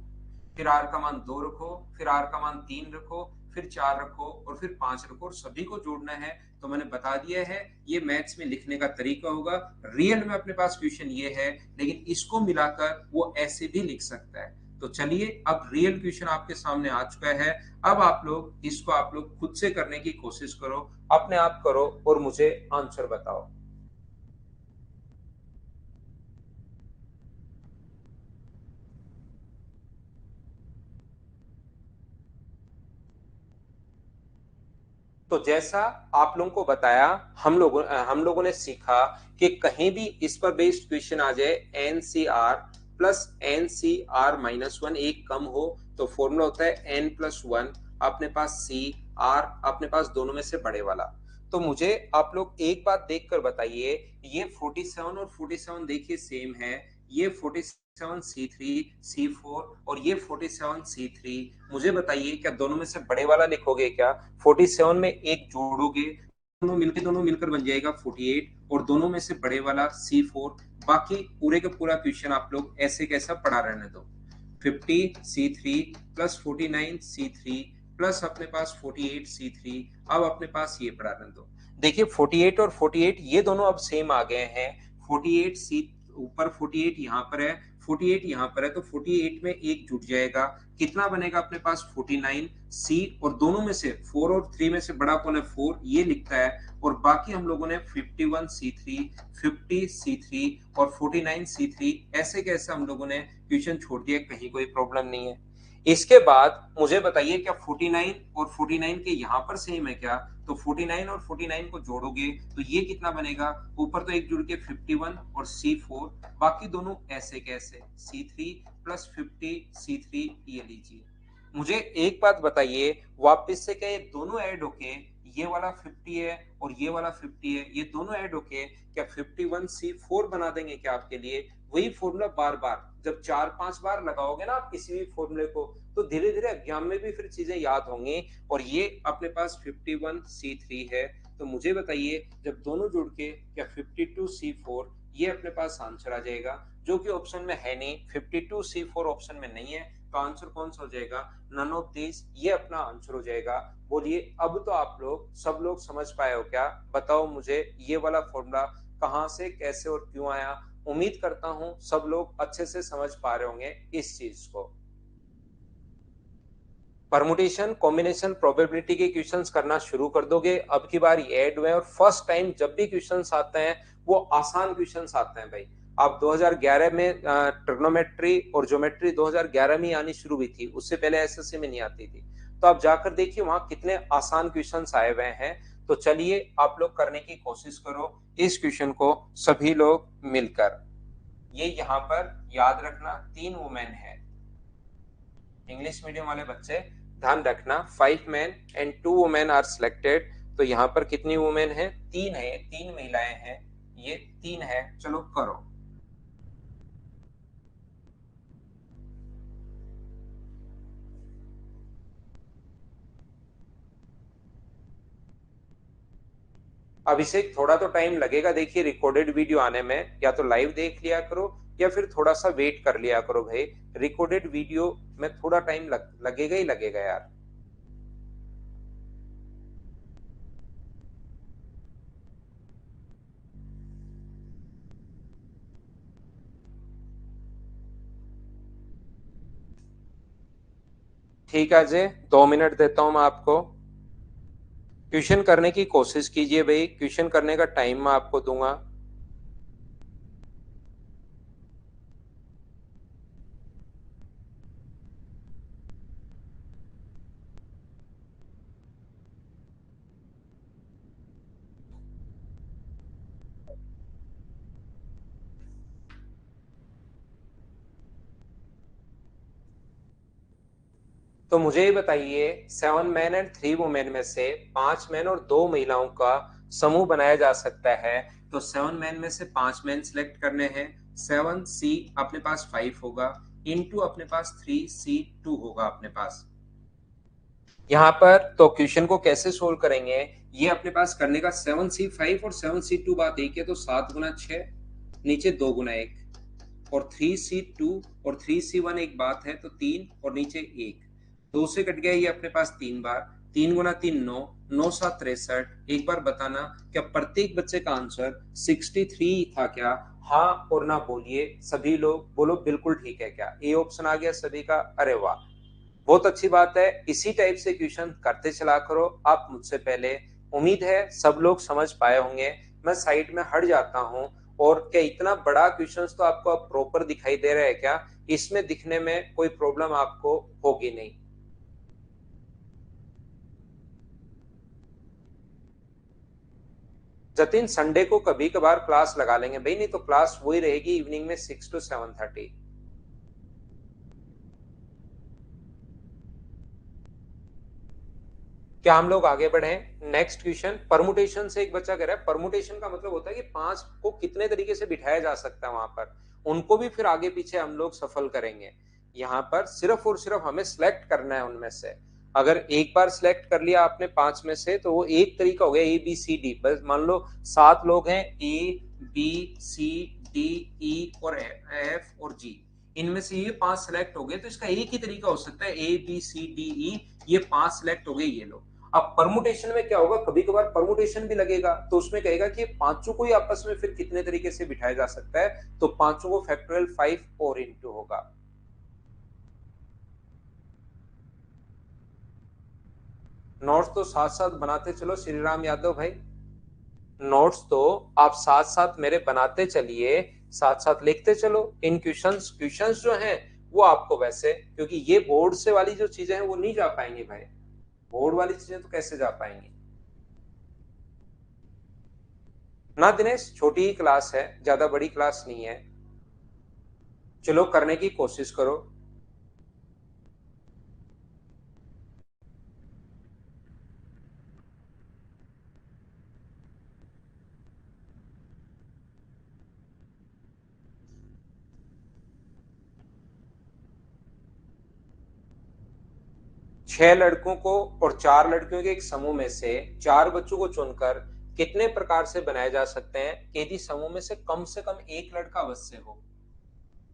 फिर आर का मान 2 रखो, फिर आर का मान 3 रखो, फिर 4 रखो, और फिर 5 रखो, और सभी को जोड़ना है। तो मैंने बता दिया है ये मैथ्स में लिखने का तरीका होगा। रियल में अपने पास क्वेश्चन ये है, लेकिन इसको मिलाकर वो ऐसे भी लिख सकता है। तो चलिए अब रियल क्वेश्चन आपके सामने आ चुका है, अब आप लोग इसको आप लोग खुद से करने की कोशिश करो, अपने आप करो और मुझे आंसर बताओ। तो जैसा आप लोगों को बताया, हम लोगों ने सीखा कि कहीं भी इस पर बेस्ड क्वेश्चन आ जाए, NCR plus NCR minus one एक कम हो, तो फॉर्मूला होता है एन प्लस वन, अपने पास सी आर अपने पास दोनों में से बड़े वाला। तो मुझे आप लोग एक बात देखकर बताइए, ये 47 और 47 देखिए सेम है, ये 47C3 C4 और ये 47C3, मुझे बताइए क्या दोनों में से बड़े वाला लिखोगे क्या? 47 में एक जोड़ोगे, दोनों मिलकर बन जाएगा 48, और दोनों में से बड़े वाला C4। बाकी पूरे का पूरा क्वेश्चन आप लोग ऐसे कैसा पढ़ा रहने दो, 50C3 प्लस 49C3 प्लस अपने पास 48C3, अब अपने पास ये पढ़ा रहने दो। देखिए 48 और 48 ये दोनों अब सेम आ गए हैं, 48C ऊपर 48 यहाँ पर है, 48 यहाँ पर है, तो 48 में एक जुट जाएगा, कितना बनेगा अपने पास 49C, और दोनों में से 4 और 3 में से बड़ा कौन है 4, ये लिखता है, और बाकी हम लोगों ने 51C3, 50C3 और 49C3 ऐसे कैसे हम लोगों ने क्वेश्चन छोड़ दिया, कहीं कोई प्रॉब्लम नहीं है। इसके बाद मुझे बताइए क्या 49 और 49 के यहाँ पर सेम है क्या? तो 49 और 49 को जोड़ोगे तो ये कितना बनेगा? ऊपर तो एक जुड़ के 51 और C4, बाकी दोनों ऐसे कैसे? C3 प्लस 50 C3, ये लीजिए। मुझे एक बात बताइए, वापस से क्या ये दोनों ऐड होके ये वाला 50 है और ये वाला 50 है, ये दोनों ऐड होके क्या 51C4 बना देंगे क्या आपके लिए? वही फॉर्मूला बार बार जब 4-5 बार लगाओगे ना आप किसी भी फॉर्मूले को, तो धीरे धीरे एग्जाम में भी फिर चीजें याद होंगी। और ये अपने पास 51C3 है, तो मुझे बताइए जब दोनों जुड़ के क्या 52C4, ये अपने पास आंसर आ जाएगा, जो कि ऑप्शन में है नहीं। 52C4 ऑप्शन में नहीं है, तो आंसर कौन सा हो जाएगा? नन ऑफ दिस, ये अपना आंसर हो जाएगा। बोलिए अब तो आप लोग सब लोग समझ पाए हो क्या? बताओ मुझे ये वाला फॉर्मूला कहाँ से कैसे और क्यों आया। उम्मीद करता हूं सब लोग अच्छे से समझ पा रहे होंगे इस चीज को। परमुटेशन कॉम्बिनेशन प्रोबेबिलिटी के क्वेश्चंस करना शुरू कर दोगे। अब की बार ये ऐड हुए और फर्स्ट टाइम जब भी क्वेश्चंस आते हैं वो आसान क्वेश्चंस आते हैं भाई। आप 2011 में ट्रिग्नोमेट्री और ज्योमेट्री 2011 में आनी शुरू हुई थी, उससे पहले एसएससी में नहीं आती थी। तो आप जाकर देखिए वहां कितने आसान क्वेश्चंस आए हुए हैं। तो चलिए आप लोग करने की कोशिश करो इस क्वेश्चन को सभी लोग मिलकर। ये यहाँ पर याद रखना 3 वुमेन है। इंग्लिश मीडियम वाले बच्चे ध्यान रखना, 5 men and 2 women are selected. तो यहाँ पर कितनी वुमेन है? 3 है, 3 महिलाएं हैं, ये 3 है। चलो करो। अभिषेक थोड़ा तो टाइम लगेगा, देखिए रिकॉर्डेड वीडियो आने में, या तो लाइव देख लिया करो या फिर थोड़ा सा वेट कर लिया करो भाई। रिकॉर्डेड वीडियो में थोड़ा टाइम लगेगा ही लगेगा यार। ठीक है अजय, 2 मिनट देता हूं मैं आपको। क्वेश्चन करने की कोशिश कीजिए भाई, क्वेश्चन करने का टाइम मैं आपको दूंगा। तो मुझे ये बताइए 7 men and 3 women में से 5 men और 2 महिलाओं का समूह बनाया जा सकता है। तो 7 men में से 5 men सिलेक्ट करने हैं। 7C अपने पास 5 होगा, इनटू अपने पास 3C2 होगा अपने पास। यहाँ पर तो क्वेश्चन को कैसे सोल्व करेंगे, ये अपने पास करने का 7C5 और 7C2 बात एक है, तो 7 गुना 6, नीचे 2 गुना 1, और 3C2 और 3C1 एक बात है, तो 3 और नीचे 1, 2 से कट गया ये अपने पास 3 बार। 3 गुना 3 9, 9 7 63। एक बार बताना क्या प्रत्येक बच्चे का आंसर 63 था क्या? हाँ और ना बोलिए सभी लोग, बोलो बिल्कुल ठीक है क्या? ए ऑप्शन आ गया सभी का, अरे वाह, बहुत अच्छी बात है। इसी टाइप से क्वेश्चन करते चला करो आप मुझसे पहले। उम्मीद है सब लोग समझ पाए होंगे। मैं साइड में हट जाता हूँ। और क्या इतना बड़ा क्वेश्चन तो आपको अब प्रॉपर दिखाई दे रहा है क्या? इसमें दिखने में कोई प्रॉब्लम आपको होगी नहीं। जतिन संडे को कभी कभार क्लास लगा लेंगे भाई, नहीं तो क्लास वही रहेगी इवनिंग में 6 to 7:30। क्या हम लोग आगे बढ़े? नेक्स्ट क्वेश्चन, परमुटेशन से एक बच्चा कह रहा है परमुटेशन का मतलब होता है कि 5 को कितने तरीके से बिठाया जा सकता है वहां पर, उनको भी फिर आगे पीछे हम लोग सफल करेंगे। यहाँ पर सिर्फ और सिर्फ हमें सिलेक्ट करना है उनमें से। अगर एक बार सिलेक्ट कर लिया आपने 5 में से, तो वो एक तरीका हो गया ABCD। बस मान लो 7 लोग हैं, ABCDE और F और G, इनमें से ये 5 सिलेक्ट हो गए, तो इसका एक ही तरीका हो सकता है ABCDE, ये 5 सिलेक्ट हो गए ये लोग। अब परमुटेशन में क्या होगा, कभी कभार परमुटेशन भी लगेगा, तो उसमें कहेगा कि पांचों को ही आपस में फिर कितने तरीके से बिठाया जा सकता है, तो पांचों को फैक्टोरियल 5 और इंटू होगा। नोट्स तो साथ साथ बनाते चलो श्री राम यादव भाई, नोट्स तो आप साथ साथ मेरे बनाते चलिए, साथ साथ लिखते चलो। इन क्वेश्चंस क्वेश्चंस जो हैं वो आपको वैसे, क्योंकि ये बोर्ड से वाली जो चीजें हैं वो नहीं जा पाएंगी भाई, बोर्ड वाली चीजें तो कैसे जा पाएंगी ना दिनेश। छोटी ही क्लास है, ज्यादा बड़ी क्लास नहीं है, चलो करने की कोशिश करो। छह लड़कों को और चार लड़कियों के एक समूह में से चार बच्चों को चुनकर कितने प्रकार से बनाए जा सकते हैं कि यदि समूह में से कम एक लड़का अवश्य हो,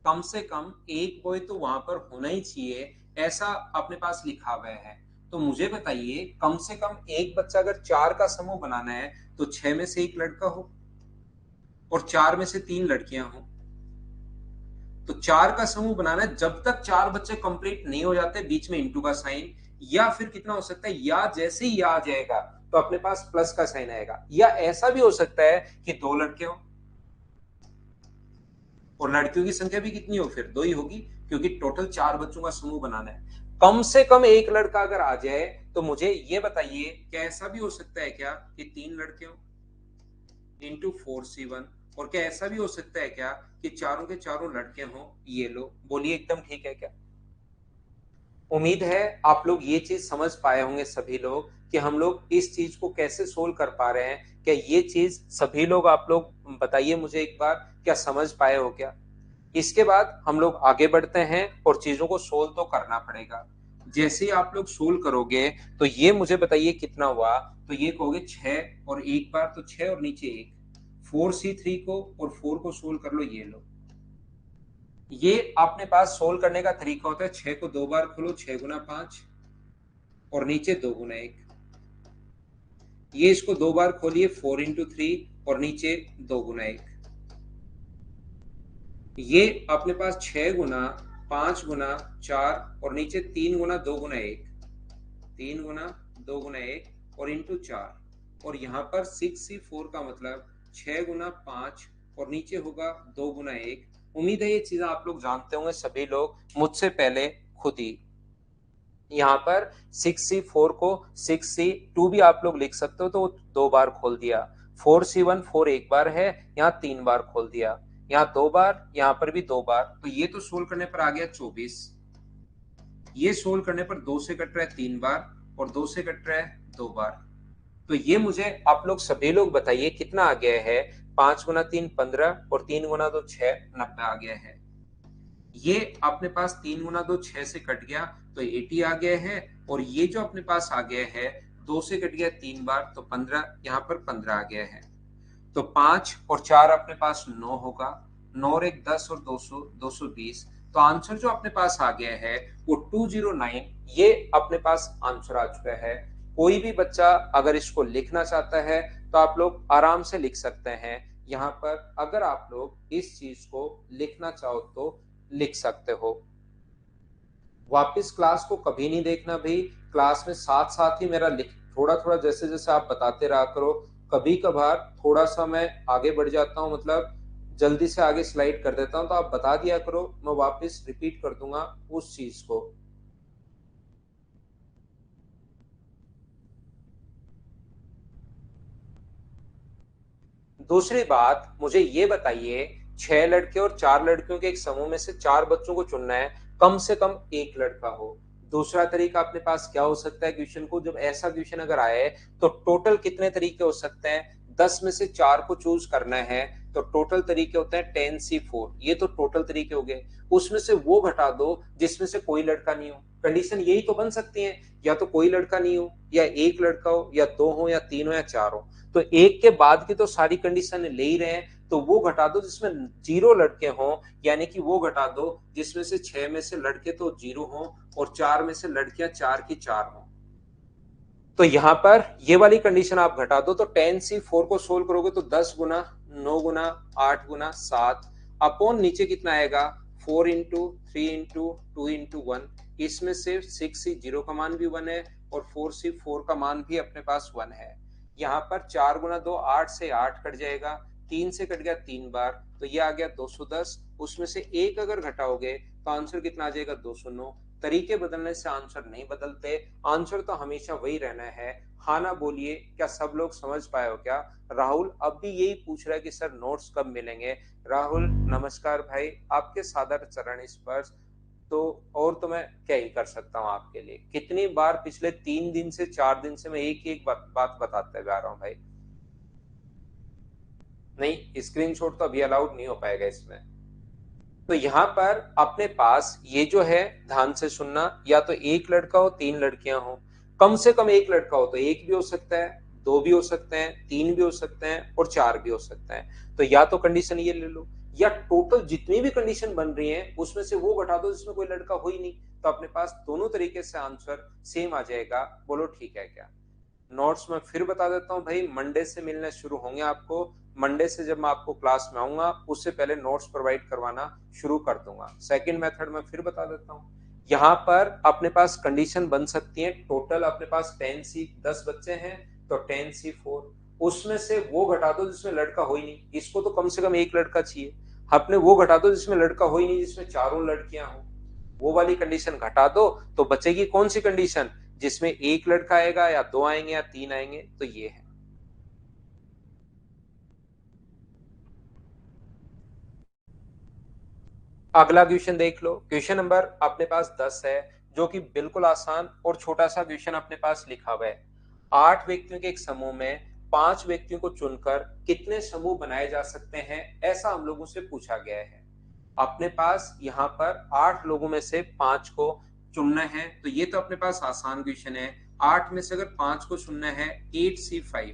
कम से कम एक बॉय तो वहां पर होना ही चाहिए, ऐसा अपने पास लिखा हुआ है। तो मुझे बताइए, कम से कम एक बच्चा अगर चार का समूह बनाना है तो छह में से एक लड़का हो और चार में से तीन लड़कियां हो। तो चार का समूह बनाना है, जब तक चार बच्चे कंप्लीट नहीं हो जाते बीच में इंटू का साइन, या फिर कितना हो सकता है, या जैसे ही या आ जाएगा तो अपने पास प्लस का साइन आएगा, या ऐसा भी हो सकता है कि दो लड़के हो और लड़कियों की संख्या भी कितनी हो, फिर दो ही होगी, क्योंकि टोटल चार बच्चों का समूह बनाना है। कम से कम एक लड़का अगर आ जाए तो मुझे ये बताइए, क्या ऐसा भी हो सकता है क्या कि तीन लड़के हो इंटू 4c1, और क्या ऐसा भी हो सकता है क्या कि चारों के चारों लड़के हों। ये लो बोलिए, एकदम ठीक है क्या? उम्मीद है आप लोग ये चीज समझ पाए होंगे सभी लोग कि हम लोग इस चीज को कैसे सोल्व कर पा रहे हैं। क्या ये चीज सभी लोग, आप लोग बताइए मुझे एक बार, क्या समझ पाए हो क्या? इसके बाद हम लोग आगे बढ़ते हैं और चीजों को सोल्व तो करना पड़ेगा। जैसे ही आप लोग सोल्व करोगे तो ये मुझे बताइए कितना हुआ। तो ये कहोगे छह और एक बार, तो छह और नीचे एक, 4c3 को और 4 को सोल्व कर लो। ये लो, ये अपने पास सोल्व करने का तरीका होता है, छह को दो बार खोलो, छह गुना पांच और नीचे दो गुना एक। ये इसको दो बार खोलिए, 4 इंटू 3 और नीचे दो गुना एक। ये अपने पास छह गुना पांच गुना चार और नीचे तीन गुना दो गुना एक, तीन गुना दो गुना एक और इंटू चार, और यहाँ पर 6c4 का मतलब छह गुना पांच और नीचे होगा दो गुना एक। उम्मीद है ये चीजें आप लोग जानते होंगे सभी लोग मुझसे पहले खुद ही। यहाँ पर 6c4 को 6c2 भी आप लोग लिख सकते हो, तो दो बार खोल दिया। 4c1 4 एक बार है, यहाँ तीन बार खोल दिया, यहाँ दो बार, यहाँ पर भी दो बार। तो ये तो सोल्व करने पर आ गया 24। ये सोल्व करने पर दो से कट रहा है तीन बार और दो से कट रहा है दो बार। तो ये मुझे आप लोग सभी लोग बताइए कितना आ गया है। पांच गुना तीन 15 और तीन गुना दो 6, 90 आ गया है। ये अपने पास तीन गुना दो 6 से कट गया तो 80 आ गया है, और ये जो अपने पास आ गया है दो से कट गया तीन बार तो 15, यहाँ पर 15 आ गया है। तो पांच और चार अपने पास नौ होगा, नौ और एक 10 और 200 220। तो आंसर जो अपने पास आ गया है वो 209, ये अपने पास आंसर आ चुका है। कोई भी बच्चा अगर इसको लिखना चाहता है तो आप लोग आराम से लिख सकते हैं। यहाँ पर अगर आप लोग इस चीज को लिखना चाहो तो लिख सकते हो। वापस क्लास को कभी नहीं देखना भाई, क्लास में साथ साथ ही मेरा लिख, थोड़ा थोड़ा जैसे जैसे आप बताते रहा करो। कभी कभार थोड़ा सा मैं आगे बढ़ जाता हूँ, मतलब जल्दी से आगे स्लाइड कर देता हूँ, तो आप बता दिया करो, मैं वापस रिपीट कर दूंगा उस चीज को। दूसरी बात मुझे ये बताइए, छह लड़के और चार लड़कियों के एक समूह में से चार बच्चों को चुनना है, कम से कम एक लड़का हो। दूसरा तरीका अपने पास क्या हो सकता है क्वेश्चन को, जब ऐसा क्वेश्चन अगर आए तो टोटल कितने तरीके हो सकते हैं, 10 में से चार को चूज करना है तो टोटल तरीके होते हैं 10c4, ये तो टोटल तरीके हो गए। उसमें से वो घटा दो जिसमें से कोई लड़का नहीं हो। कंडीशन यही तो बन सकती है, या तो कोई लड़का नहीं हो, या एक लड़का हो, या दो हो, या तीन हो, या चार हो। तो एक के बाद की तो सारी कंडीशन ले ही रहे हैं, तो वो घटा दो जिसमें जीरो लड़के हों, यानी कि वो घटा दो जिसमें से छह में से लड़के तो जीरो हों और चार में से लड़कियां चार की चार हों। तो यहां पर ये वाली कंडीशन आप घटा दो तो 10c4 को सोल्व करोगे तो 10 गुना 9 गुना 8 गुना 7 अपॉन नीचे कितना आएगा, 4 इंटू 3 इंटू 2 इंटू 1। इसमें से 6c0 का मान भी 1 है और 4c4 का मान भी अपने पास 1 है। यहाँ पर 4 गुना 2 8 से 8 कट जाएगा, तीन से कट गया तीन बार तो ये आ गया 210। उसमें से एक अगर घटाओगे तो आंसर कितना आ जाएगा 209। तरीके बदलने से आंसर नहीं बदलते, आंसर तो हमेशा वही रहना है। हाँ ना बोलिए, क्या सब लोग समझ पाए हो क्या? राहुल अब भी यही पूछ रहा है कि सर नोट्स कब मिलेंगे। राहुल नमस्कार भाई, आपके सादर चरण स्पर्श। तो और तो मैं क्या ही कर सकता हूँ आपके लिए। कितनी बार पिछले 3 दिन से 4 दिन से मैं एक ही एक बात बताते हुए आ रहा हूँ भाई। नहीं, स्क्रीनशॉट तो अभी अलाउड नहीं हो पाएगा इसमें। तो यहाँ पर अपने पास ये जो है, ध्यान से सुनना, या तो एक लड़का हो 3 लड़कियां हो। कम से कम एक लड़का हो तो एक भी हो सकता है, दो भी हो सकते हैं, तीन भी हो सकते हैं और चार भी हो सकते हैं। तो या तो कंडीशन ये ले लो, या टोटल जितनी भी कंडीशन बन रही है उसमें से वो घटा दो जिसमें कोई लड़का हो ही नहीं। तो अपने पास दोनों तरीके से आंसर सेम आ जाएगा। बोलो ठीक है क्या? नोट्स मैं फिर बता देता हूँ भाई, मंडे से मिलने शुरू होंगे आपको। मंडे से जब मैं आपको क्लास में आऊंगा उससे पहले नोट्स प्रोवाइड करवाना शुरू कर दूंगा। सेकंड मेथड मैं फिर बता देता हूँ। यहाँ पर अपने पास कंडीशन बन सकती है, टोटल अपने पास 10 बच्चे हैं तो 10C4, उसमें से वो घटा दो जिसमें लड़का हो ही नहीं, इसको तो कम से कम एक लड़का चाहिए। अपने वो घटा दो जिसमें लड़का हो ही नहीं, जिसमें चारों लड़कियां हो। वो वाली कंडीशन घटा दो तो बचेगी कौन सी कंडीशन, जिसमें एक लड़का आएगा या दो आएंगे या तीन आएंगे। तो ये है। अगला क्वेश्चन देख लो। क्वेश्चन नंबर अपने पास 10 है, जो कि बिल्कुल आसान और छोटा सा क्वेश्चन अपने पास लिखा हुआ है। 8 व्यक्तियों के एक समूह में 5 व्यक्तियों को चुनकर कितने समूह बनाए जा सकते हैं, ऐसा हम लोगों से पूछा गया है। अपने पास यहाँ पर 8 लोगों में से 5 को चुनना है, तो ये तो अपने पास आसान क्वेश्चन है। 8 में से अगर 5 को चुनना है, 8C5,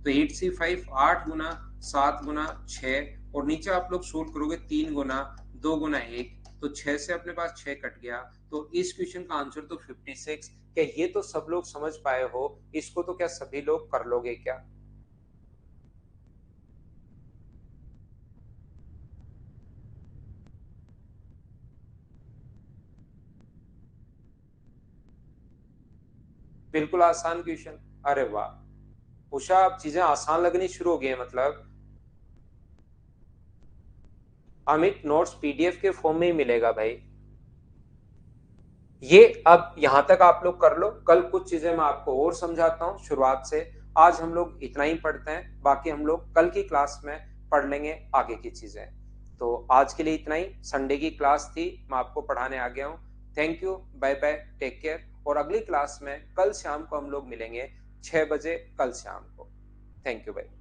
तो 8C5 8 गुना 7 गुना 6, और नीचे आप लोग सोल्व करोगे 3 गुना 2 गुना 1, तो 6 से अपने पास 6 कट गया। तो इस क्वेश्चन का आंसर तो 56। क्या ये तो सब लोग समझ पाए हो? इसको तो क्या सभी लोग कर लोगे क्या? बिल्कुल आसान क्वेश्चन। अरे वाह उषा, अब चीजें आसान लगनी शुरू हो गई है मतलब। अमित, नोट्स पीडीएफ के फॉर्म में ही मिलेगा भाई। ये अब यहां तक आप लोग कर लो, कल कुछ चीजें मैं आपको और समझाता हूँ शुरुआत से। आज हम लोग इतना ही पढ़ते हैं, बाकी हम लोग कल की क्लास में पढ़ लेंगे आगे की चीजें। तो आज के लिए इतना ही, संडे की क्लास थी, मैं आपको पढ़ाने आ गया हूँ। Thank you, bye bye, take care. और अगली क्लास में कल शाम को हम लोग मिलेंगे 6 बजे, कल शाम को। थैंक यू भाई।